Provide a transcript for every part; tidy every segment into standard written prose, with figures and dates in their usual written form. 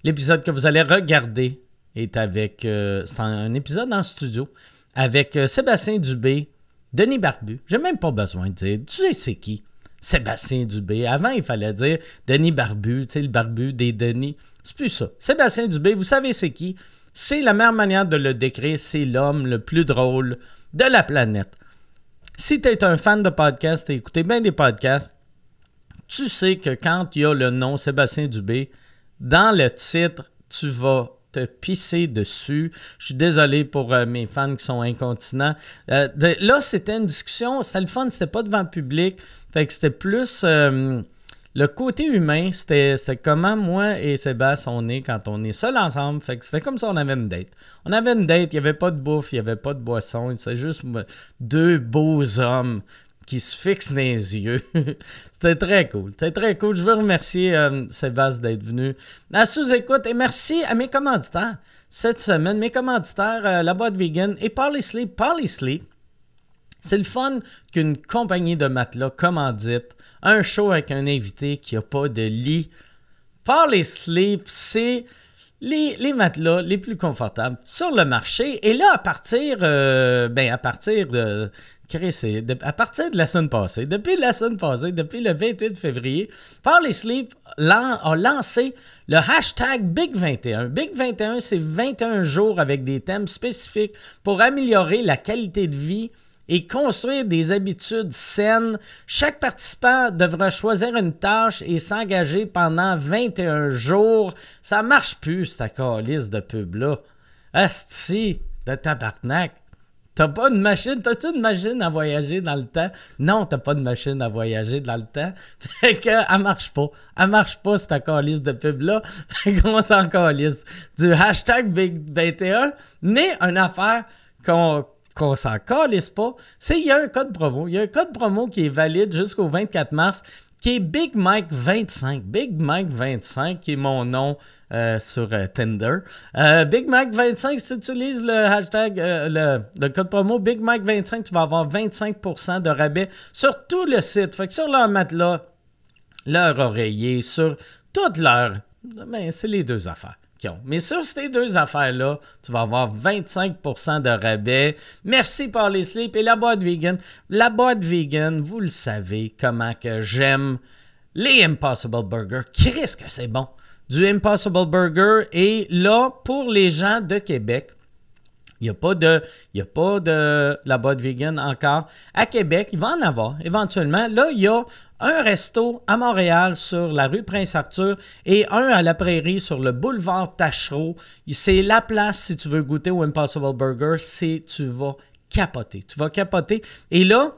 L'épisode que vous allez regarder est avec... c'est un épisode en studio avec Sébastien Dubé, Denis Barbu. J'ai même pas besoin de dire. Tu sais c'est qui? Sébastien Dubé. Avant, il fallait dire Denis Barbu, tu sais, le barbu des Denis. C'est plus ça. Sébastien Dubé, vous savez c'est qui? C'est la meilleure manière de le décrire. C'est l'homme le plus drôle de la planète. Si tu es un fan de podcast, tu écouté bien des podcasts, tu sais que quand il y a le nom Sébastien Dubé, dans le titre, tu vas te pisser dessus. Je suis désolé pour mes fans qui sont incontinents. Là, c'était une discussion, c'était le fun, c'était pas devant le public. Fait que c'était plus le côté humain, c'était comment moi et Sébastien on est quand on est seul ensemble. Fait que c'était comme ça, on avait une date. On avait une date, il n'y avait pas de bouffe, il n'y avait pas de boisson. C'est juste deux beaux hommes qui se fixent dans les yeux. C'était très cool. C'était très cool. Je veux remercier Sébastien d'être venu à sous-écoute et merci à mes commanditaires. Cette semaine, mes commanditaires, La Boîte Vegan et Parley Sleep. Parley Sleep, c'est le fun qu'une compagnie de matelas commandite un show avec un invité qui n'a pas de lit. Parley Sleep, c'est les matelas les plus confortables sur le marché. Et là, à partir de la semaine passée, depuis le 28 février, Parley Sleep a lancé le hashtag Big21. Big21, c'est 21 jours avec des thèmes spécifiques pour améliorer la qualité de vie et construire des habitudes saines. Chaque participant devra choisir une tâche et s'engager pendant 21 jours. Ça marche plus, cette calice de pub-là. Asti de tabarnak. T'as pas une machine? T'as-tu une machine à voyager dans le temps? Non, t'as pas de machine à voyager dans le temps. Fait que, elle marche pas. Elle marche pas, cette calice de pub-là. Fait qu'on s'en calisse. Du hashtag Big21, mais une affaire qu'on s'en calisse pas, c'est qu'il y a un code promo. Il y a un code promo qui est valide jusqu'au 24 mars, qui est Big Mike 25. Big Mike 25, qui est mon nom sur Tinder. Big Mike 25, si tu utilises le hashtag, le code promo Big Mike 25, tu vas avoir 25% de rabais sur tout le site. Fait que sur leur matelas, leur oreiller, sur toutes leurs... Ben, c'est les deux affaires. Mais sur ces deux affaires-là, tu vas avoir 25% de rabais. Merci Parley Sleep et La Boîte Vegan. La Boîte Vegan, vous le savez comment que j'aime les Impossible Burger. Qu'est-ce que c'est bon! Du Impossible Burger. Et là, pour les gens de Québec, il n'y a pas de La Boîte Vegan encore. À Québec, il va en avoir éventuellement. Là, il y a un resto à Montréal sur la rue Prince-Arthur et un à la Prairie sur le boulevard Tachereau. C'est la place si tu veux goûter au Impossible Burger. Tu vas capoter. Tu vas capoter. Et là,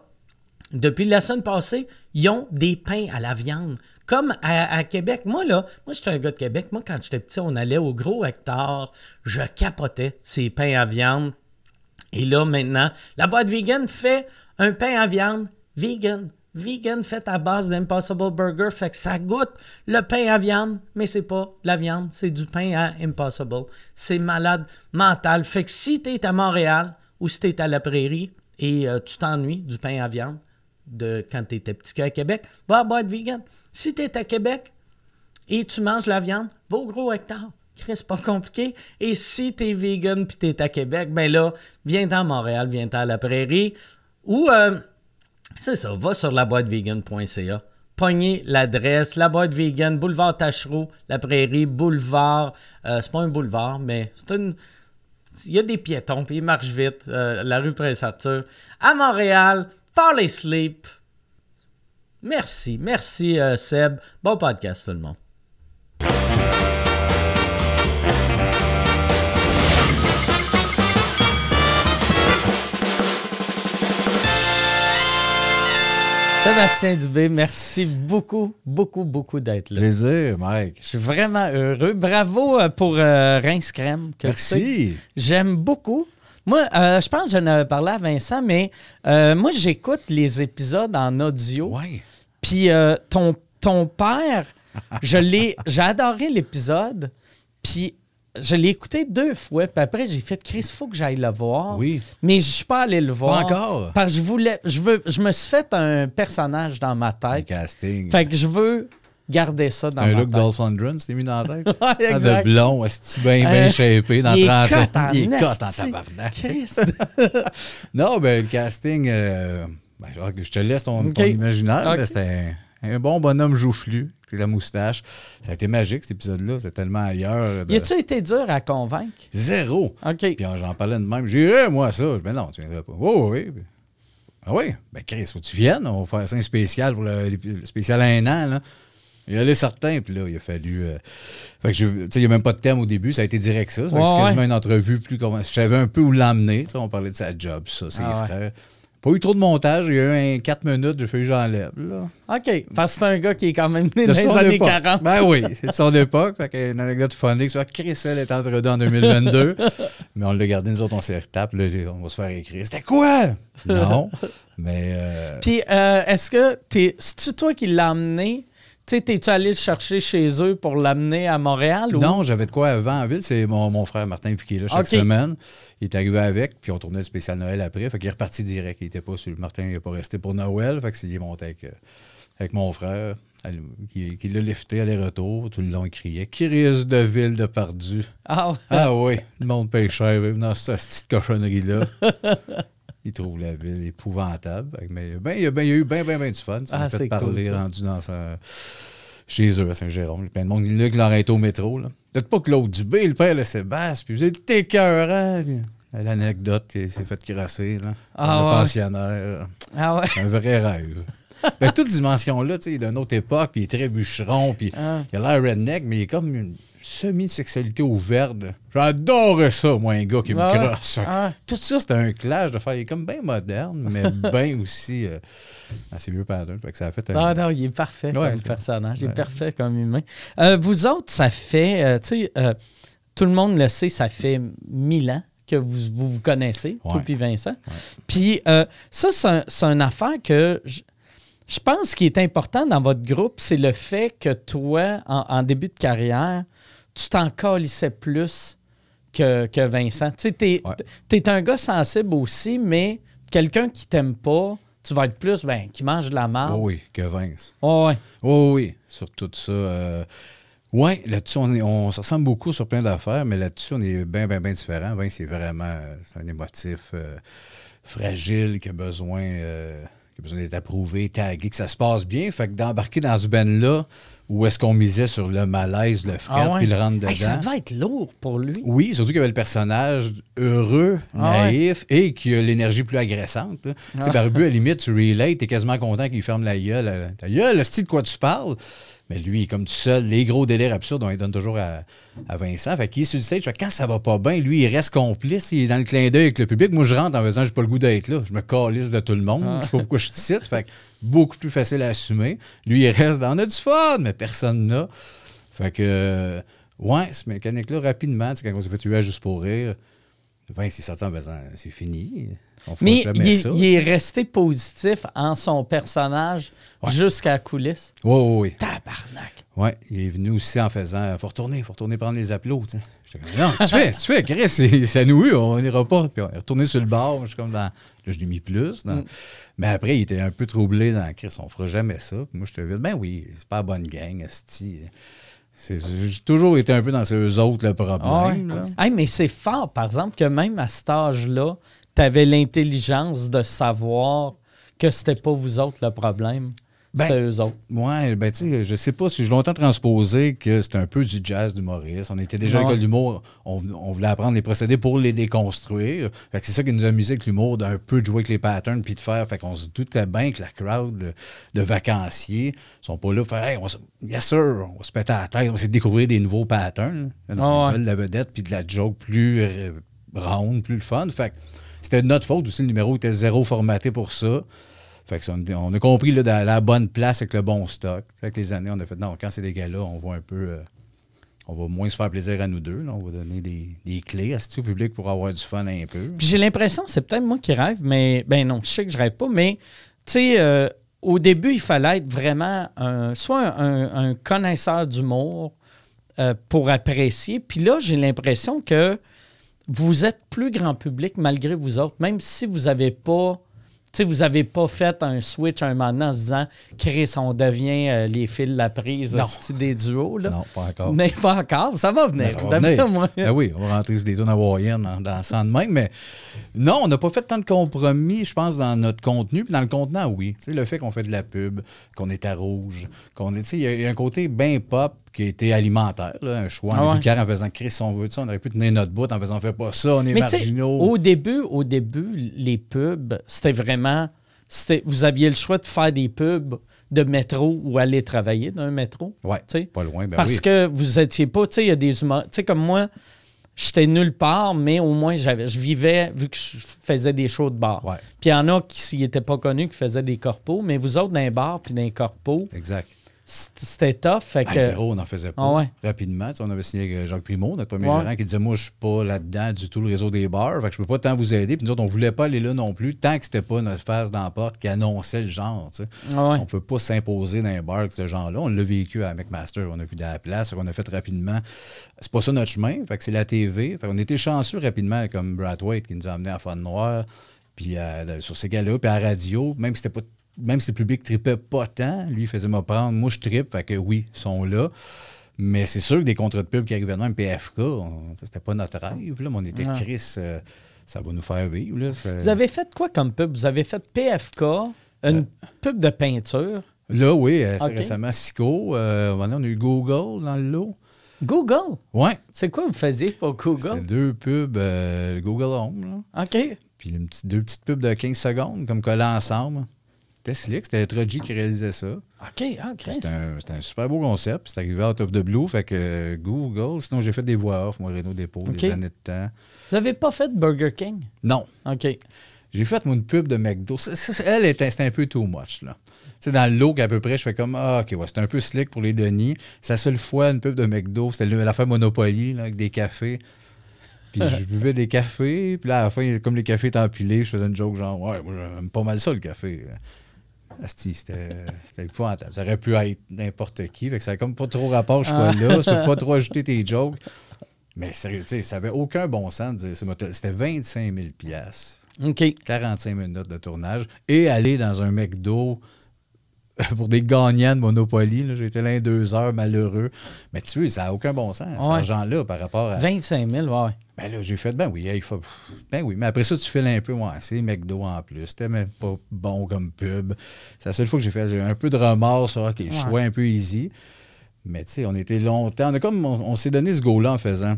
depuis la semaine passée, ils ont des pains à la viande. Comme à Québec. Moi, j'étais un gars de Québec. Moi, quand j'étais petit, on allait au Gros Hectare. Je capotais ces pains à viande. Et là, maintenant, La Boîte Vegan fait un pain à viande vegan. Vegan fait à base d'Impossible Burger. Fait que ça goûte le pain à viande, mais c'est pas de la viande. C'est du pain à Impossible. C'est malade mental. Fait que si tu es à Montréal ou si tu es à la Prairie et tu t'ennuies du pain à viande de quand tu étais petit à Québec, va à Boîte Vegan. Si tu es à Québec et tu manges la viande, va au Gros Hectare. C'est pas compliqué. Et si tu es vegan et tu es à Québec, ben là, viens-t'en à Montréal, viens-t'en à la Prairie. Ou, c'est ça, va sur laboitevegan.ca. Pognez l'adresse, La Boîte Vegan, boulevard Tachereau, la Prairie, boulevard. C'est pas un boulevard, mais c'est une... Il y a des piétons, puis ils marchent vite. La rue Prince-Arthur. À Montréal, Parley Sleep. Merci Seb. Bon podcast tout le monde. Sébastien Dubé, merci beaucoup d'être là. Plaisir, Mike. Je suis vraiment heureux. Bravo pour Rince Crème. Merci. J'aime beaucoup. Moi, je pense que j'en avais parlé à Vincent, mais moi, j'écoute les épisodes en audio. Ouais. Puis ton père, j'ai adoré l'épisode, puis je l'ai écouté 2 fois, puis après j'ai fait Chris, il faut que j'aille le voir. Oui. Mais je suis pas allé le voir. Pas encore. Parce que je me suis fait un personnage dans ma tête. Un casting. Fait que je veux garder ça dans un ma look tête. Dolph Lundgren, c'était mis dans la tête. Ouais, exact. De blond, est-ce bien shapé dans il 30 ans. est Il est cut cut en esti. tabarnak. Christ. Non, ben le casting, je te laisse ton imaginaire. Ok. Là, c'était un bon bonhomme joufflu, avec la moustache. Ça a été magique, cet épisode-là. C'est tellement ailleurs. Y a-tu été dur à convaincre? Zéro. OK. Puis j'en parlais de même. J'irais, moi, ça. Mais non, tu viendrais pas. Oh, oui. Ah oui? Ben, Chris, faut que tu viennes. On va faire ça un spécial pour le spécial 1 an, là. Il y allait certain, puis là, il a fallu. Fait que tu sais, il n'y a même pas de thème au début, ça a été direct ça. C'est quasiment une entrevue plus. Je savais un peu où l'emmener. On parlait de sa job, ça, ses frères. Pas eu trop de montage, il y a eu 4 minutes, j'ai fait j'enlève. Là. OK. Parce que c'est un gars qui est quand même né De dans les son années époque. 40. Ben oui, c'est de son époque. Fait qu'une anecdote funny. Ça, Chris, elle est entre deux en 2022. Mais on l'a gardé, nous autres, on s'est retapé. Là, on va se faire écrire. C'était quoi? Non. Mais. Puis, est-ce que c'est-tu toi qui l'as amené? Tu sais, t'es-tu allé le chercher chez eux pour l'amener à Montréal? Ou? Non, j'avais de quoi avant en ville. C'est mon frère Martin qui est là chaque semaine. Il est arrivé avec, puis on tournait le spécial Noël après. Fait qu'il est reparti direct. Il était pas sur Martin, il n'est pas resté pour Noël. Fait qu'il est monté avec mon frère, qui l'a lifté aller-retour. Tout le long, il criait « Chris de ville de Pardu. » Ah oui, le monde paye cher dans cette petite cochonnerie-là. Il trouve la ville épouvantable. Mais il y a eu bien du fun. Ça m'a fait parler cool, rendu dans chez eux à Saint-Jérôme. Il y a plein de monde là qui l'aurait été au métro. Peut-être pas Claude Dubé, le père, le Sébastien. Puis vous êtes écœurant. L'anecdote, il s'est fait crasser. Là, le pensionnaire. Ah ouais. Un vrai rêve. Ben, toute dimension-là, tu sais, d'une autre époque, puis il est très bûcheron, puis il a l'air redneck, mais il est comme une semi-sexualité ouverte. J'adorais ça, moi, un gars qui me crosse. Tout ça, c'était un clash de faire. Il est comme bien moderne, mais bien aussi assez vieux pattern. Fait que ça a fait un... non, il est parfait comme personnage. Il est parfait comme humain. Vous autres, ça fait, tu sais, tout le monde le sait, ça fait 1000 ans que vous connaissez, toi puis Vincent. Ouais. Puis ça, c'est une affaire que... Je pense qu'il est important dans votre groupe, c'est le fait que toi, en début de carrière, tu t'en calissais plus que Vincent. Tu sais, t'es un gars sensible aussi, mais quelqu'un qui t'aime pas, tu vas être plus, qui mange de la marde. Oh oui, que Vince. Oh oui. Oh oui, sur tout ça. Oui, là-dessus, on se ressemble beaucoup sur plein d'affaires, mais là-dessus, on est bien différents. Vince, c'est vraiment un émotif fragile qui a besoin d'être approuvé, tagué, que ça se passe bien. Fait que d'embarquer dans ce band-là, où est-ce qu'on misait sur le malaise, le fret, puis le rentre dedans. Ça devait être lourd pour lui. Oui, surtout qu'il y avait le personnage heureux, naïf, et qui a l'énergie plus agressante. Tu sais, Barbu, à la limite, tu relates, t'es quasiment content qu'il ferme la gueule. Ta gueule, le style de quoi tu parles. Mais lui, il est comme tout seul. Les gros délires absurdes, on les donne toujours à Vincent. Fait qu'il est sur le stage. Quand ça va pas bien, lui, il reste complice. Il est dans le clin d'œil avec le public. Moi, je rentre en faisant, j'ai pas le goût d'être là. Je me calisse de tout le monde. Je sais pas pourquoi je te cite. Fait que beaucoup plus facile à assumer. Lui, il reste dans, on a du fun, mais personne n'a. Fait que, cette mécanique-là, rapidement, quand on s'est fait tuer à Juste pour rire, Vince, il est sorti en faisant, c'est fini. Mais il est resté positif en son personnage jusqu'à la coulisse. Oui. Tabarnak. Oui, il est venu aussi en faisant faut retourner prendre les applaudissements. Non, tu fais, Chris, c'est nous, on n'ira pas. Puis on est retourné sur le bord, je suis comme dans. Là, je l'ai mis plus. Mais après, il était un peu troublé dans Chris, on fera jamais ça. Puis moi, je te dis, oui, c'est pas la bonne gang, asti. J'ai toujours été un peu dans ces autres le problème. Mais c'est fort, par exemple, que même à cet âge-là, tu avais l'intelligence de savoir que c'était pas vous autres le problème. C'était eux autres. Oui, tu sais, je sais pas si j'ai longtemps transposé que c'était un peu du jazz d'humoriste. On était déjà à l'école d'humour. On voulait apprendre les procédés pour les déconstruire. Fait que c'est ça qui nous amusait avec l'humour, d'un peu de jouer avec les patterns puis de faire. Fait qu'on se doutait bien que la crowd de vacanciers sont pas là pour faire yes sir, on va se péter à la tête, on va essayer de découvrir des nouveaux patterns. On veut de la vedette puis de la joke plus ronde, plus le fun. Fait que c'était de notre faute aussi, le numéro était zéro formaté pour ça. Fait que on a compris là, dans la bonne place avec le bon stock. Avec les années, on a fait non, quand c'est des gars-là, on va un peu. On va moins se faire plaisir à nous deux. Là. On va donner des clés au public pour avoir du fun un peu. Puis j'ai l'impression, c'est peut-être moi qui rêve, mais non, je sais que je rêve pas, mais tu sais, au début, il fallait être vraiment soit un connaisseur d'humour pour apprécier. Puis là, j'ai l'impression que vous êtes plus grand public malgré vous autres, même si vous n'avez pas sais, vous n'avez pas fait un switch un moment donné en se disant, Chris, on devient les fils la prise des duos. Là. Non, pas encore. Mais pas encore. Ça va venir. Ben, ça va venir. Ben oui, on va rentrer sur des zones hawaïennes dans le sang de même. Mais non, on n'a pas fait tant de compromis, je pense, dans notre contenu. Puis dans le contenant, oui. Tu sais, le fait qu'on fait de la pub, qu'on est à rouge, qu'on est. Tu sais, il y a un côté bien pop qui a été alimentaire, là, un choix en début en faisant Chris, on veut ça, on aurait pu tenir notre bout en faisant on fait pas ça, on est marginaux. Au début, les pubs, c'était vraiment. Vous aviez le choix de faire des pubs de métro ou aller travailler dans un métro. Oui, pas loin. Ben parce que vous étiez pas, tu sais, il y a des humains. Tu sais, comme moi, j'étais nulle part, mais au moins, je vivais, vu que je faisais des shows de bar. Ouais. Puis il y en a qui n'étaient pas connus, qui faisaient des corpos, mais vous autres, dans les bars puis dans les corpos. Exact. C'était tough. Fait que... Zéro, on n'en faisait pas. Rapidement, on avait signé avec Jacques Primo, notre premier gérant, qui disait moi, je ne suis pas là-dedans du tout le réseau des bars, fait que je ne peux pas tant vous aider. Puis nous autres, on ne voulait pas aller là non plus, tant que c'était pas notre face dans la porte qui annonçait le genre. On ne peut pas s'imposer dans un bar avec ce genre-là. On l'a vécu à McMaster, on a vu de la place, on a fait rapidement. C'est pas ça notre chemin, fait que c'est la TV. Fait qu'on était chanceux rapidement, comme Brad White qui nous a amenés à Fun Noir, puis sur ces gars-là, puis à la radio, même si le public tripait pas tant, lui, il faisait me prendre. Moi, je trippe, fait que oui, ils sont là. Mais c'est sûr que des contrats de pub qui arrivaient de même, PFK, c'était pas notre rêve. Là, mais on était Chris, ça va nous faire vivre. Là, vous avez fait quoi comme pub? Vous avez fait PFK, une pub de peinture. Là, oui, récemment, Sico. On a eu Google dans le lot. Google? Oui. C'est quoi vous faisiez pour Google? C'était 2 pubs Google Home. Là. OK. Puis 2 petites pubs de 15 secondes, comme collées ensemble. C'était slick, c'était Troji qui réalisait ça. OK, C'était un super beau concept. C'est arrivé out of the blue, fait que Google. Sinon, j'ai fait des voix off, moi, Renaud Dépôt, des années de temps. Vous n'avez pas fait Burger King? Non. OK. J'ai fait une pub de McDo. C'était un peu too much, là. Tu sais, dans le look, à peu près, je fais comme, OK, ouais, c'était un peu slick pour les Denis. C'est la seule fois, une pub de McDo, c'était l'affaire Monopoly, là, avec des cafés. Puis je buvais des cafés, puis là, à la fin, comme les cafés étaient empilés, je faisais une joke genre, ouais, moi, j'aime pas mal ça, le café. Asti, c'était épouvantable. Ça aurait pu être n'importe qui. Fait que ça n'avait comme pas trop rapport, je sois là. Ça ne peut pas trop ajouter tes jokes. Mais sérieux, tu sais, ça n'avait aucun bon sens de dire c'était 25 000 $. OK. 45 minutes de tournage. Et aller dans un McDo pour des gagnants de Monopoly. J'ai été là 2 heures, malheureux. Mais tu sais, ça n'a aucun bon sens, cet argent-là, par rapport à... 25 000, ouais. Ben là, j'ai fait, ben oui, mais après ça, tu files un peu, c'est McDo en plus. C'était même pas bon comme pub. C'est la seule fois que j'ai un peu de remords sur, OK, choix un peu easy. Mais tu sais, on était longtemps, on s'est donné ce go-là en faisant,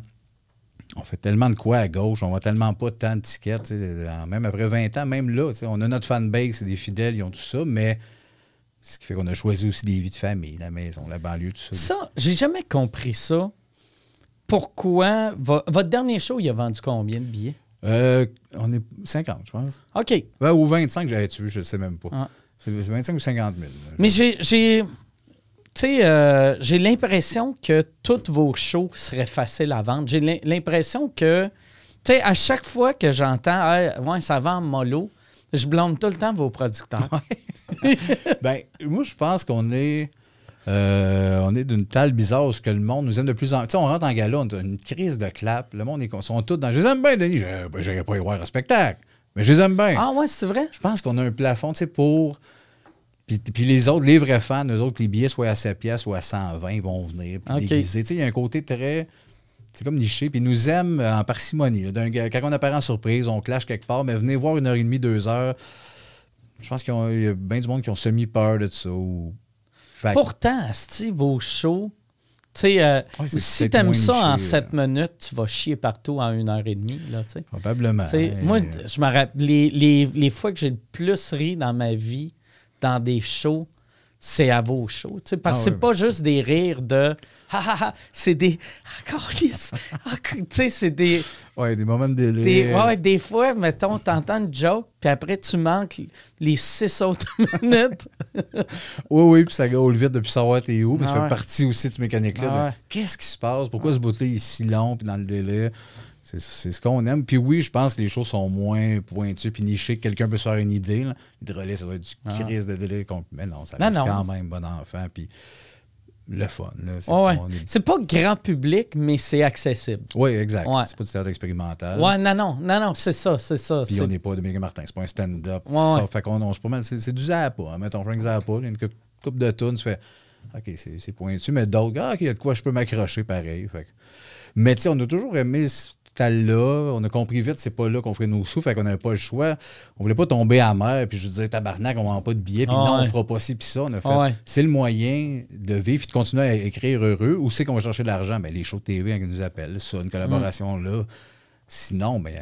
on fait tellement de quoi à gauche, on voit tellement pas tant de tickets, même après 20 ans, même là, on a notre fanbase, c'est des fidèles, ils ont tout ça, mais ce qui fait qu'on a choisi aussi des vies de famille, la maison, la banlieue, tout ça. Ça, j'ai jamais compris ça. Pourquoi? Votre dernier show, il a vendu combien de billets? On est 50, je pense. OK. Ou 25, j'avais tué, je ne sais même pas. C'est 25 ou 50 000. Mais j'ai l'impression que tous vos shows seraient faciles à vendre. J'ai l'impression que, tu sais, à chaque fois que j'entends « ouais, ça vend mollo », je blâme tout le temps vos producteurs. Ben, moi, je pense qu'on est... on est d'une telle bizarre où que le monde nous aime de plus en plus. Tu sais, on rentre en gala, on a une crise de clap. Le monde sont tous dans. Je les aime bien, Denis. Je n'irais pas y voir un spectacle. Mais je les aime bien. Ah ouais, c'est vrai? Je pense qu'on a un plafond, tu sais, pour. Puis les autres, les vrais fans, eux autres, que les billets soient à 7 piastres ou à 120, ils vont venir. Puis déguisés. Tu sais, il y a un côté très. C'est comme niché. Puis ils nous aiment en parcimonie. Quand on apparaît en surprise, on clash quelque part, mais venez voir 1h30, 2 heures. Je pense qu'il y a bien du monde qui ont semi-peur de ça. Pourtant, Asti, vos shows, tu sais, si t'aimes ça niché, en 7 minutes, tu vas chier partout en 1h30. Là, t'sais. Probablement. Moi, je me rappelle, les fois que j'ai le plus ri dans ma vie, dans des shows, c'est à vos shows. Parce que c'est pas juste des rires de « ha ha ha », c'est des « encore lisse ». Tu sais, c'est des... Ouais, des moments de délire. Des fois, mettons, t'entends une joke, puis après, tu manques les 6 autres minutes. Oui, puis ça gaule vite depuis savoir t'es où, mais ça fait partie aussi de cette mécanique-là. Qu'est-ce qui se passe? Pourquoi ce bout-là est si long, puis dans le délai? C'est ce qu'on aime. Puis oui, je pense que les choses sont moins pointues puis nichées, que quelqu'un peut se faire une idée. Là. Hydrolait, ça doit être du crise de délai. Mais non, ça reste quand même bon enfant. Puis le fun. Ouais. C'est pas grand public, mais c'est accessible. Oui, exact. Ouais. C'est pas du théâtre expérimental. Ouais, non, c'est ça. Puis on n'est pas Dominique Martin, c'est pas un stand-up. Ouais. Fait qu'on c'est pas mal, c'est du Zappa. Hein. Mettons Frank Zappa, il y a une couple de tunes, tu fais OK, c'est pointu, mais d'autres, OK, il y a de quoi je peux m'accrocher pareil. Fait que... Mais tu sais, on a toujours aimé ce là, on a compris vite, c'est pas là qu'on ferait nos sous, fait qu'on n'avait pas le choix. On voulait pas tomber à mer, puis je disais, tabarnak, on vend pas de billets, puis non, on fera pas ci, puis ça. On a fait, c'est le moyen de vivre et de continuer à écrire heureux. Où c'est qu'on va chercher de l'argent? Ben, les shows de TV qui nous appellent, ça, une collaboration là. Sinon, ben,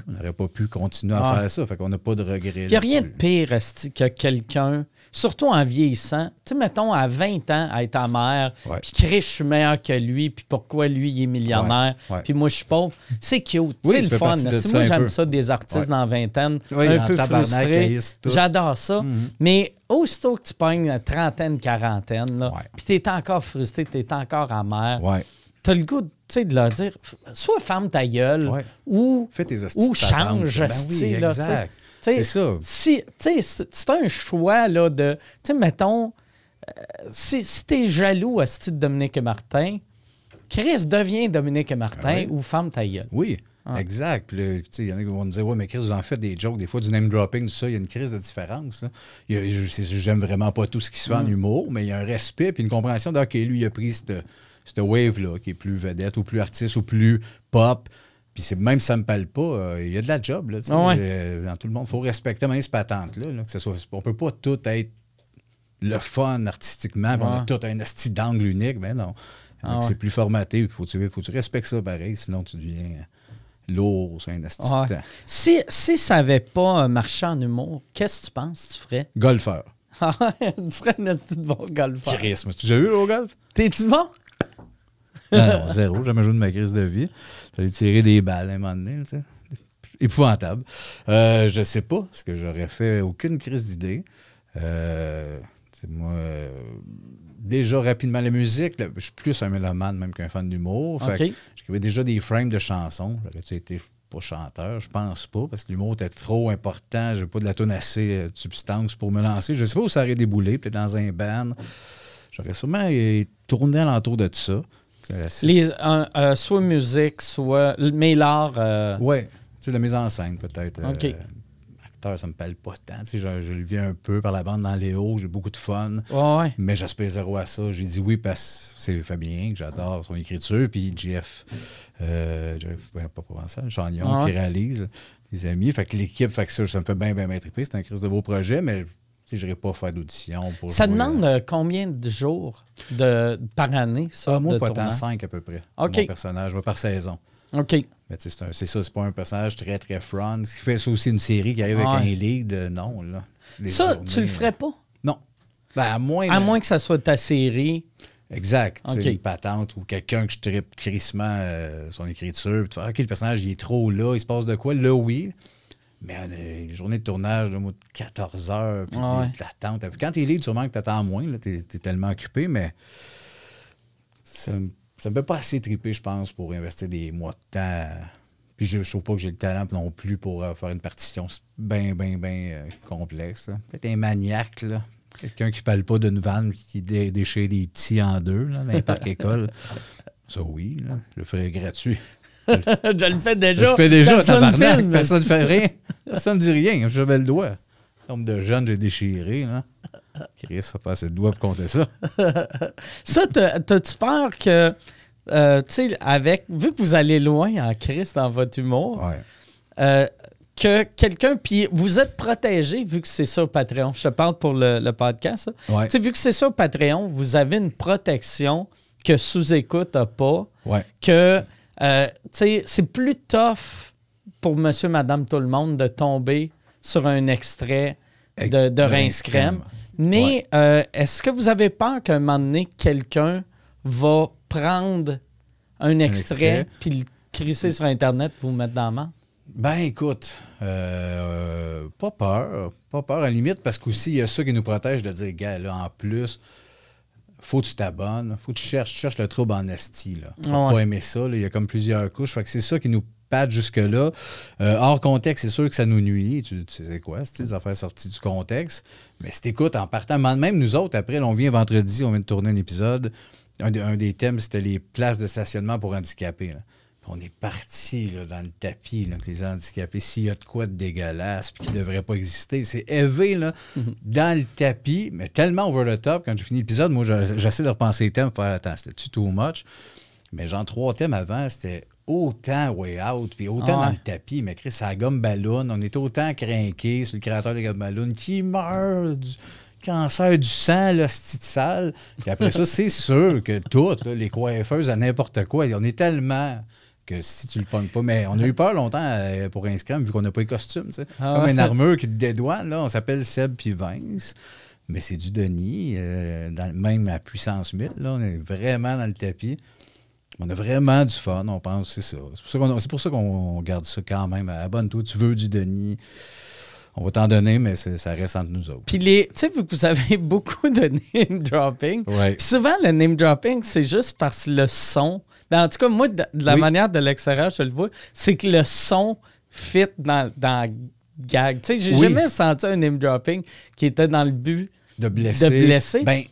on n'aurait pas pu continuer à faire ça. Fait qu'on n'a pas de regrets. Il n'y a rien de pire que quelqu'un, surtout en vieillissant, tu sais, mettons, à 20 ans, à être amère, puis Chris, je suis meilleur que lui, puis pourquoi lui, il est millionnaire, puis moi, je suis pauvre. C'est cute, c'est le fun. Moi, j'aime ça, des artistes dans la vingtaine, un peu frustrés. J'adore ça. Mais aussitôt que tu pognes la trentaine, quarantaine, puis tu es encore frustré, tu es encore amer, tu as le goût de leur dire, soit ferme ta gueule, ou change. Ben oui, exact. C'est ça. C'est un choix là, de... Tu sais, mettons, si tu es jaloux à ce titre de Dominique et Martin, Chris devient Dominique et Martin ou ferme ta gueule. Oui, exact. Puis il y en a qui vont nous dire, ouais, mais Chris, vous en faites des jokes, des fois du name dropping, tout ça, il y a une crise de différence. J'aime vraiment pas tout ce qui se fait en humour, mais il y a un respect puis une compréhension de, OK, lui, il a pris cette wave-là, qui est plus vedette ou plus artiste ou plus pop. Puis même si ça ne me parle pas, il y a de la job. Là, dans tout le monde, il faut respecter même cette patente-là. Là, on ne peut pas tout être le fun artistiquement, puis on a tout un esti d'angle unique. Ben non. C'est plus formaté. Il faut que tu respectes ça pareil, sinon tu deviens lourd, c'est un esti de temps. Si ça n'avait pas marché en humour, qu'est-ce que tu penses que tu ferais? Golfeur. Tu serais un esti de bon golfeur. Chris, mais tu as déjà vu au golf? T'es-tu bon? Non, zéro. J'ai jamais joué de ma crise de vie. J'allais tirer des balles à un moment donné. Tu sais. Épouvantable. Je sais pas, parce que j'aurais fait aucune crise d'idée. Moi, déjà rapidement, la musique, là, je suis plus un mélomane même qu'un fan d'humour. J'écrivais déjà des frames de chansons. J'aurais été pas chanteur, je pense pas, parce que l'humour était trop important. J'ai pas de la tonne assez de substance pour me lancer. Je sais pas où ça aurait déboulé, peut-être dans un band. J'aurais sûrement tourné alentour de ça. Soit musique, soit... Mais l'art... Oui, la mise en scène, peut-être. OK. Acteur, ça me parle pas tant. Je le vis un peu par la bande dans Léo, j'ai beaucoup de fun. Mais j'aspire zéro à ça. J'ai dit oui parce que c'est Fabien, que j'adore son écriture, puis Jeff pas provençal, Chagnon, qui réalise, des amis. Fait que l'équipe, fait que ça me fait bien triper. C'est un crise de beaux projets, mais... Je n'irai pas faire d'audition pour ça jouer, demande combien de jours par année, ça? Moi, pas tant, 5 à peu près. Mon personnage, par saison. OK. Mais c'est ça, c'est pas un personnage très, très front. Ce qui fait ça aussi une série qui arrive avec un lead, non. Là, ça, tu le ferais pas? Non. Ben, à moins que ça soit ta série. Exact. Une patente ou quelqu'un que je trippe crissement son écriture. Tu fais, OK, le personnage, il est trop là, il se passe de quoi? Là, oui. Mais les journées de tournage de 14 heures, puis de l'attente. Quand t'es libre, sûrement que t'attends moins, t'es tellement occupé, mais ça me fait pas assez triper, je pense, pour investir des mois de temps. Puis je trouve pas que j'ai le talent non plus pour faire une partition bien complexe. Peut-être un maniaque, là. Quelqu'un qui parle pas d'une vanne qui déchire des petits en deux, là, dans les parcs écoles. Ça, oui, là, je le ferais gratuit. Je le fais déjà. Je le fais déjà, tabarnak. Personne ne fait rien. Personne ne dit rien. J'avais le doigt. Le nombre de jeunes, j'ai déchiré. Là. Chris, ça passe le doigt pour compter ça. Ça, t'as-tu peur que, tu sais, vu que vous allez loin en Chris dans votre humour, que quelqu'un, puis vous êtes protégé vu que c'est sur Patreon. Je te parle pour le podcast. Tu sais, vu que c'est sur Patreon, vous avez une protection que Sous-Écoute n'a pas. Que... c'est plus tough pour monsieur, madame, tout le monde de tomber sur un extrait de Rince Crème. Mais est-ce que vous avez peur qu'à un moment donné, quelqu'un va prendre un extrait puis le crisser sur Internet pour vous mettre dans la main? Ben, écoute, pas peur. Pas peur, à la limite, parce qu'aussi, il y a ça qui nous protège de dire, gars, là, en plus... Faut que tu t'abonnes, faut que tu cherches le trouble en esti. Tu vas pas aimer ça, il y a comme plusieurs couches. Fait que c'est ça qui nous Pat jusque-là. Hors contexte, c'est sûr que ça nous nuit. Tu sais c'est quoi? C'est des affaires sorties du contexte. Mais si t'écoutes en partant, même nous autres, après, là, on vient vendredi, on vient de tourner un épisode. Un des thèmes, c'était les places de stationnement pour handicapés. Là. On est parti là, dans le tapis, là, que les handicapés, s'il y a de quoi de dégueulasse puis qui ne devrait pas exister, c'est élevé là, dans le tapis, mais tellement over the top. Quand j'ai fini l'épisode, moi, j'essaie de repenser les thèmes, faire attends, c'était-tu too much? Mais genre 3 thèmes avant, c'était autant way out, puis autant dans le tapis, mais Chris, ça gomme ballon, on était autant craqués sur le créateur des gomme ballon qui meurt du cancer du sang, là, c'est sale. Puis après ça, c'est sûr que toutes, là, les coiffeuses à n'importe quoi, on est tellement que si tu le pognes pas. Mais on a eu peur longtemps pour Inscram, vu qu'on n'a pas les costumes. Comme une armure qui te dédouane, là, on s'appelle Seb puis Vince. Mais c'est du Denis, même à puissance 1000. Là, on est vraiment dans le tapis. On a vraiment du fun, on pense, c'est ça. C'est pour ça qu'on garde ça quand même. Abonne-toi, tu veux du Denis. On va t'en donner, mais ça reste entre nous autres. Puis, tu sais, vous avez beaucoup de name dropping. Ouais. Puis souvent, le name dropping, c'est juste parce que le son. En tout cas, moi, de la manière de l'extérieur, je le vois, c'est que le son fit dans gag. Tu sais, j'ai jamais senti un name dropping qui était dans le but de blesser. Ben,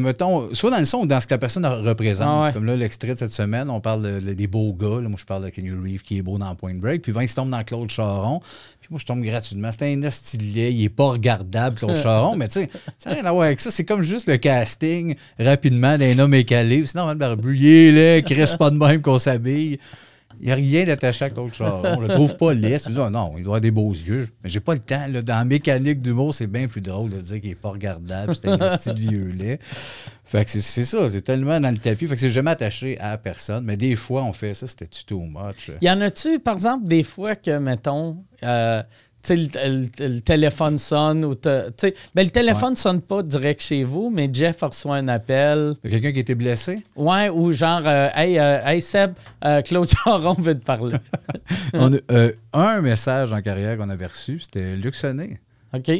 mettons, soit dans le son ou dans ce que la personne représente. Comme là, l'extrait de cette semaine, on parle des beaux gars. Là, moi, je parle de Kenny Reeves qui est beau dans Point Break. Puis Vince tombe dans Claude Charon. Puis moi, je tombe gratuitement. C'est un stylet. Il n'est pas regardable, Claude Charon. Mais tu sais, ça n'a rien à voir avec ça. C'est comme juste le casting rapidement d'un homme écalé. Sinon, le barbu, il est laid, qu'il reste pas de même qu'on s'habille. Il n'y a rien d'attaché à Claude Charon. On le trouve pas lisse. Non, il doit avoir des beaux yeux. Mais j'ai pas le temps. Là, dans la mécanique d'humour, c'est bien plus drôle de dire qu'il n'est pas regardable. C'est un style vieux lait. Fait que c'est ça. C'est tellement dans le tapis. Fait que c'est jamais attaché à personne. Mais des fois, on fait ça. C'était too much. Y en a-tu, par exemple, des fois que, mettons... le téléphone sonne ou le téléphone sonne pas direct chez vous, mais Jeff reçoit un appel. Quelqu'un qui a été blessé? Ouais, ou genre hey Seb, Claude Charon veut te parler. On a un message en carrière qu'on avait reçu, c'était Luc Sonnet. OK.